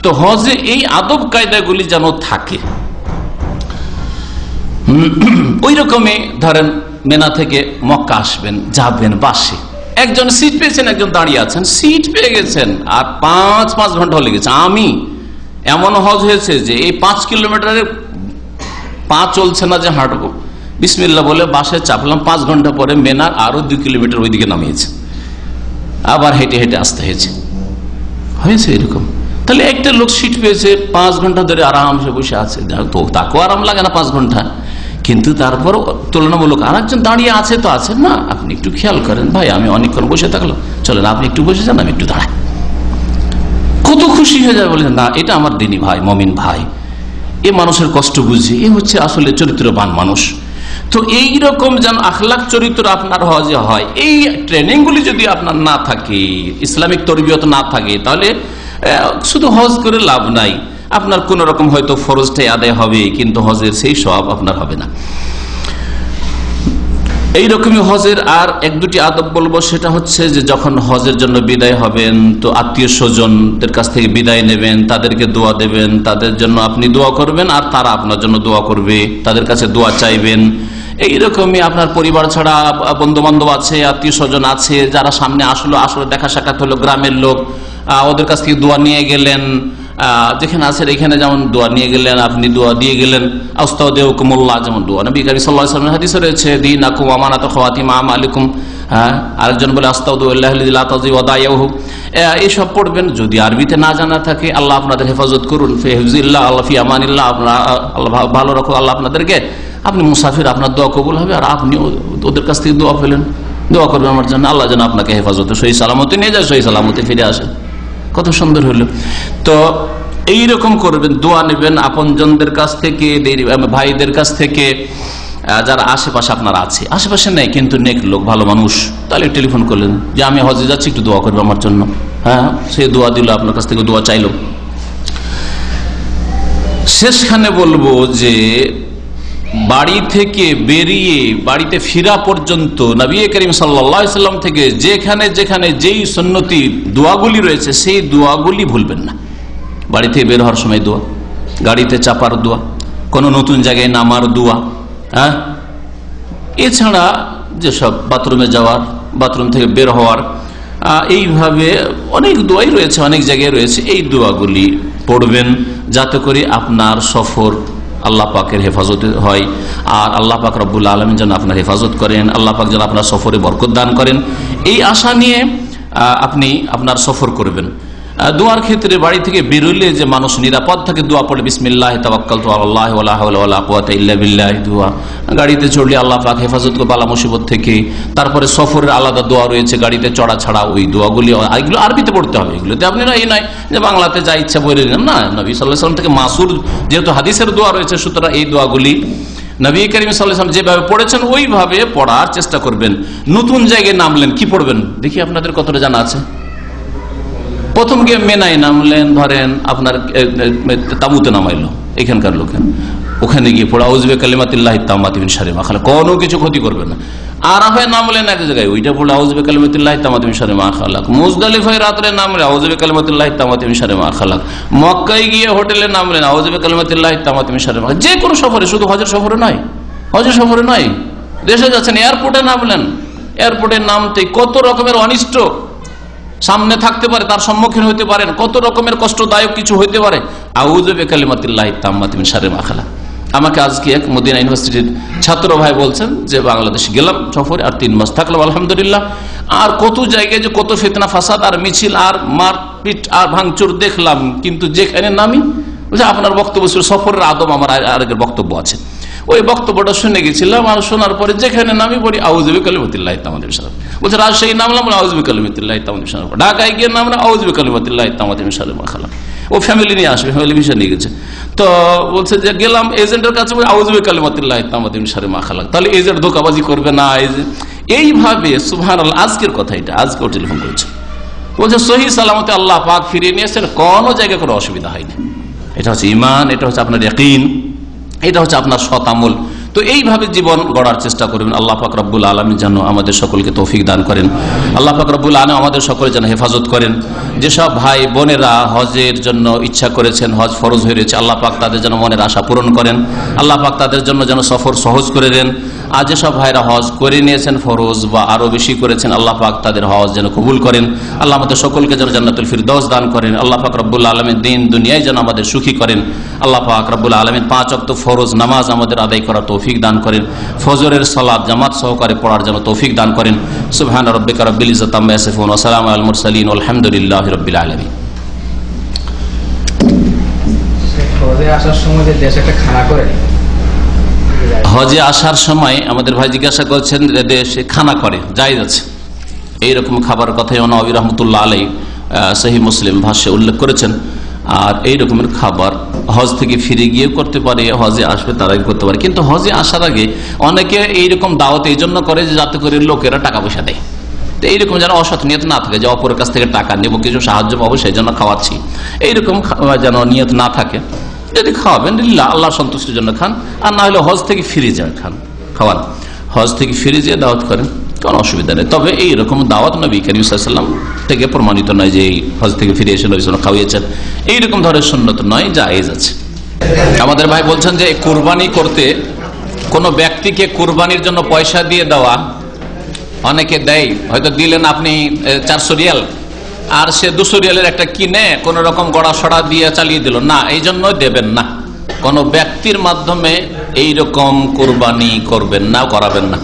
Speaker 3: তো হজে এই আদব কায়দাগুলি যেন থাকে। ওই রকমই ধরেন মেনা থেকে মক্কা আসবেন, যাবেন বাসে, একজন সিট পেয়েছেন, একজন দাঁড়িয়ে আছেন, সিট পেয়ে গেছেন, আর 5 ঘন্টা লেগেছে। আমি এমন হজ হয়েছে যে এই 5 কিলোমিটারের পা চলছে না যে হাঁটবো, বিসমিল্লাহ বলে বাসে চাপলাম, 5 ঘন্টা পরে মেনার আরো 2 কিলোমিটার ওইদিকে নামিয়েছে, আবার হেঁটে হেঁটে আসতে হয়েছে এরকম। তাহলে একটা লোক সিট পেয়েছে, 5 ঘন্টা ধরে আরামসে বসে আছে, তো তাকেও আরাম লাগে না 5 ঘন্টা, কিন্তু তারপর তুলনামূলক আর একজন দাঁড়িয়ে আছে, তো আছে না, আপনি একটু খেয়াল করেন, ভাই আমি অনেকক্ষণ বসে থাকলাম, চলেন আপনি একটু বসে যান, আমি একটু দাঁড়াই, কত খুশি হয়ে যায়, বলে না এটা আমার দিনী ভাই, মমিন ভাই, এ মানুষের কষ্ট বুঝে, এ হচ্ছে আসলে চরিত্রবান মানুষ। তো এইরকম যেন আখলাক চরিত্র আপনার হজে হয়, এই ট্রেনিং গুলি যদি আপনার না থাকে, ইসলামিক তরবিয়ত না থাকে, তাহলে শুধু হজ করে লাভ নাই। আপনার কোন রকম হয়তো ফরজটাই আদায় হবে, কিন্তু হজের সেই সওয়াব আপনার হবে না। এইরকমই হজের আর 1-2টি আদব বলবো, সেটা হচ্ছে যে যখন হজের জন্য বিদায় হবেন, তো আত্মীয় স্বজনদের কাছ থেকে বিদায় নেবেন, তাদেরকে দোয়া দেবেন, তাদের জন্য আপনি দোয়া করবেন, আর তারা আপনার জন্য দোয়া করবে, তাদের কাছে দোয়া চাইবেন। এইরকমই আপনার পরিবার ছাড়া বন্ধু বান্ধব আছে, আত্মীয় স্বজন আছে, যারা সামনে আসলে দেখা সাক্ষাৎ হলো, গ্রামের লোক, ওদের কাছ থেকে দোয়া নিয়ে গেলেন, যেখানে আছেন এখানে যেমন দোয়া নিয়ে গেলেন, আপনি দোয়া দিয়ে গেলেন, আস্তাউদিউকুমুল্লাহ, যেমন দোয়া নবী কারীম সাল্লাল্লাহু আলাইহি ওয়াসাল্লামের হাদিসে রয়েছে, দীনাকুম আমানাতু খাওয়াতিম আমালিকুম, আরেকজন বলে আস্তাউদিউল্লাহি লা তাযি ওয়াদায়াহু, এইসব পড়বেন। যদি আরবিতে না জানা থাকে, আল্লাহ আপনাদের হেফাজত করুন, ফি হিফজিল্লাহ, আল্লাহ ফি আমানিল্লাহ, আল্লাহ ভালো রাখো আল্লাহ আপনাদেরকে, আপনি মুসাফির, আপনার দোয়া কবুল হবে, আর আপনি ওদের কাছ থেকে দোয়া পেলেন, দোয়া করবেন আমার জন্য, আল্লাহ যেন আপনাকে হেফাজতে সহি সালামতে নিয়ে যায়, সহি সালামতে ফিরে আসে। কত সুন্দর হলো। তো এইরকম করবেন, দোয়া নেবেন আপনজনদের কাছ থেকে, ভাইদের কাছ থেকে, যারা আশেপাশে আপনার আছে, আশেপাশে নেই কিন্তু নেক লোক, ভালো মানুষ, তাহলে টেলিফোন করলেন যে আমি হজে যাচ্ছি, একটু দোয়া করবে আমার জন্য। হ্যাঁ, সে দোয়া দিল, আপনার কাছ থেকে দোয়া চাইলো। শেষখানে বলবো যে বাড়ি থেকে বেরিয়ে বাড়িতে ফিরা পর্যন্ত নবী করিম সাল্লাল্লাহু আলাইহি ওয়াসাল্লাম থেকে যেখানে যেখানে যেই সুন্নতি দোয়াগুলি রয়েছে, সেই দোয়াগুলি ভুলবেন না। বাড়ি থেকে বের হওয়ার সময় দোয়া, গাড়িতে চাপার দোয়া, কোনো নতুন জায়গায় নামার দোয়া, হ্যাঁ, এছাড়া যেসব বাথরুমে যাওয়ার, বাথরুম থেকে বের হওয়ার, এইভাবে অনেক দোয়াই রয়েছে, অনেক জায়গায় রয়েছে, এই দোয়াগুলি পড়বেন, যাতে করে আপনার সফর আল্লাহ পাকের হেফাজত হয়, আর আল্লাহ পাক রব্বুল আলামিন যেন আপনার হেফাজত করেন, আল্লাহ পাক যেন আপনার সফরে বরকত দান করেন, এই আশা নিয়ে আপনি আপনার সফর করবেন। দোয়ার ক্ষেত্রে বাড়ি থেকে বেরোলে যে মানুষ নিরাপদ থাকে, দোয়া পড়ে বিসমিল্লাহ তাওয়াক্কালতু আলাল্লাহি ওয়ালা হাওলা ওয়ালা কুওয়াতা ইল্লা বিল্লাহ দোয়া। গাড়িতে চড়লে আল্লাহ পাক হেফাজত করে বালা মুসিবত থেকে। তারপরে সফরের আলাদা দোয়া রয়েছে, গাড়িতে চড়া ছাড়া ওই দোয়াগুলি, এগুলো আরবিতে পড়তে হবে। এগুলোতে আপনি না এই নয় যে বাংলাতে যা ইচ্ছা বলে নিলেন, না, নবী সাল্লাল্লাহু আলাইহি ওয়াসাল্লাম থেকে মাসুর যেহেতু হাদিসের দোয়া রয়েছে, সুতরাং এই দোয়াগুলি নবী করিম সাল্লাল্লাহু আলাইহি ওয়াসাল্লাম যেভাবে পড়েছেন ওইভাবে পড়ার চেষ্টা করবেন। নতুন জায়গায় নামলেন, কি পড়বেন দেখি আপনাদের কতটা জানা আছে। প্রথম গিয়ে মেনায় নামলেন, ধরেন আপনার তাবুতে নামাইলো এখানকার লোকের, ওখানে গিয়ে পড়া আউযু বিকালিমাতিল্লাহি তাম্মাতি মিন শাররি মা খালাক, কোনো কিছু ক্ষতি করবে না। আরাফায় নামলেন এক জায়গায়, ওইটা পড়ে আউযু বিকালিমাতিল্লাহি তাম্মাতি মিন শাররি মা খালাক। মুজদালিফায় রাত্রে নামলেন আউযু বিকালিমাতিল্লাহি তাম্মাতি মিন শাররি মা খালাক। মক্কায় গিয়ে হোটেলে নামলেন আউযু বিকালিমাতিল্লাহি তাম্মাতি মিন শাররি মা খালাক। যে কোনো সফরে, শুধু হজের সফরে নয়, হজের সফরে নয়, দেশে যাচ্ছেন এয়ারপোর্টে নামলেন, এয়ারপোর্টে নামতে কত রকমের অনিষ্ট সামনে থাকতে পারে, তার সম্মুখীন হতে পারেন, কত রকমের কষ্টদায়ক কিছু হইতে পারে। আউযু বিকালিমাতিল্লাহি তাম্মাতি মিন শাররি মা খালাক। আমাকে আজকে এক মদিনা ইউনিভার্সিটির ছাত্র ভাই বলছেন যে বাংলাদেশ গেলাম সফরে, আর 3 মাস থাকলাম আলহামদুলিল্লাহ, আর কত জায়গায় যে কত ফিতনা ফাসাদ আর মিছিল আর মারপিট আর ভাঙচুর দেখলাম, কিন্তু যেখানে নামি আপনার বক্তব্য ছিল সফরের আদব, আমার আরেকের বক্তব্য আছে, ওই বক্তব্যটা শুনে গেছিলাম, আর শোনার পরে যেখানে নামি পড়ি আউযু বিকালিমাতিল্লাহি তাম্মাতি মিন শাররি। বলছে রাজশাহী নামলাম আউযু বিকালিমাতিল্লাহি তাম্মাতি মিন শাররি, ঢাকায় গিয়ে নামলাম আউযু বিকালিমাতিল্লাহি তাম্মাতি মিন শাররি মা খালাক। ও ফ্যামিলি নিয়ে আসবে, ফ্যামিলি ভিসা নিয়ে গেছে, তো বলছে যে গেলাম এজেন্টের কাছে আউযু বিকালিমাতিল্লাহি তাম্মাতি মিন শাররি মা খালাক। তাহলে এজেন্ট ধোঁকাবাজি করবে না, এইভাবে সুবহানাল্লাহ। আজকের কথা এটা, আজকে ওর টেলিফোন করেছে, বলছে সহি সালামতে আল্লাহ পাক ফিরিয়ে নিয়েছেন, কোনো জায়গায় কোনো অসুবিধা হয়নি। এটা হচ্ছে ঈমান, এটা হচ্ছে আপনার ইয়াকিন, এটা হচ্ছে আপনার সৎ আমল। তো এইভাবে জীবন গড়ার চেষ্টা করবেন। আল্লাহ পাক রব্বুল আলামিন যেন আমাদের সকলকে তৌফিক দান করেন, আল্লাহ পাক রব্বুল আলামিন আমাদের সকলে যেন হেফাজত করেন। যেসব ভাই বোনেরা হজের জন্য ইচ্ছা করেছেন, হজ ফরজ হয়ে রয়েছে, আল্লাহ পাক তাদের যেন মনের আশা পূরণ করেন, আল্লাহ পাক তাদের জন্য যেন সফর সহজ করে দেন। আর যেসব ভাইরা হজ করে নিয়েছেন ফরজ বা আরো বেশি করেছেন, আল্লাহ পাক তাদের হজ যেন কবুল করেন। আল্লাহ আমাদের সকলকে যেন জান্নাতুল ফিরদৌস দান করেন। আল্লাহ পাক রব্বুল আলামিন দিন দুনিয়ায় যেন আমাদের সুখী করেন। আল্লাহ পাক রব্বুল আলামিন 5 ওয়াক্ত ফরজ নামাজ আমাদের আদায় করার তৌফিক দান করেন। ফজরের সালাত জামাত সহকারে পড়ার জন্য তৌফিক দান করেন। সুবহানা রাব্বিকা রাব্বিল ইজ্জাতি আম্মা ইয়াসিফুন ওয়া সালামু আলাল মুরসালিন ওয়ালহামদুলিল্লাহি রাব্বিল আলামিন।
Speaker 4: হজে আসার সময় যে দেশে একটা খানা করে,
Speaker 3: হজে আসার সময় আমাদের ভাই জিজ্ঞাসা করছেন যে দেশে খানা করে জায়েজ আছে, এইরকম খাবার কথাই নবী রাহমাতুল্লাহ আলাইহি সহিহ মুসলিম ভাষ্যে উল্লেখ করেছেন। আর এই রকমের খাবার হজ থেকে ফিরে গিয়ে করতে পারে, হজে আসবে তারাই করতে পারে। কিন্তু হজে আসার আগে অনেকে এইরকম দাওয়াত এই জন্য করে যে যাতে করে লোকেরা টাকা পয়সা দেয়। তো এইরকম যেন অসৎ নিয়ত না থাকে যে অপরের কাছ থেকে টাকা নেবো, কিছু সাহায্য পাবো সেই জন্য খাওয়াচ্ছি, এইরকম যেন নিয়ত না থাকে। যদি খাওয়াবেন লিল্লাহ আল্লাহ সন্তুষ্টির জন্য খান, আর না হলে হজ থেকে ফিরে যায় খাওয়ান, হজ থেকে ফিরে যেয়ে দাওয়াত করেন, কোনো অসুবিধা নেই। তবে এইরকম দাওয়াত নবী করিম সাল্লাল্লাহু আলাইহি ওয়াসাল্লাম থেকে প্রমাণিত নয় যে এই হজ থেকে ফিরে এসে নবী সাল্লাল্লাহু আলাইহি ওয়াসাল্লাম খাওয়িয়েছেন, এইরকম ধরনের সুন্নত নয়, জায়েজ আছে। আমাদের ভাই বলছেন যে কুরবানি করতে কোনো ব্যক্তিকে কুরবানির জন্য পয়সা দিয়ে দেওয়া, অনেকে দেয়, হয়তো দিলেন আপনি 400 রিয়াল, আর সে 200 রিয়ালের একটা কিনে কোন রকম গড়া সড়া দিয়ে চালিয়ে দিল, না, এই জন্য দেবেন না। কোন ব্যক্তির মাধ্যমে এইরকম কুরবানি করবেন না, করাবেন না।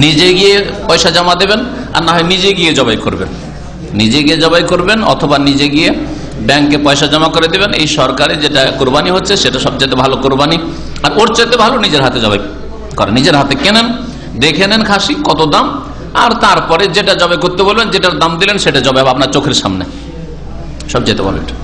Speaker 3: নিজে গিয়ে পয়সা জমা দেবেন, আর না হয় নিজে গিয়ে জবাই করবেন, নিজে গিয়ে জবাই করবেন, অথবা নিজে গিয়ে ব্যাংকে পয়সা জমা করে দেবেন। এই সরকারি যেটা কুরবানি হচ্ছে সেটা সবচেয়ে ভালো কুরবানি, আর ওর চাইতে ভালো নিজের হাতে জবাই করেন, নিজের হাতে কেনেন, দেখে নেন খাসি কত দাম, আর তারপরে যেটা জবাই করতে বলবেন, যেটার দাম দিলেন সেটা জবাই আপনার চোখের সামনে, সবচেয়ে ভালো এটা।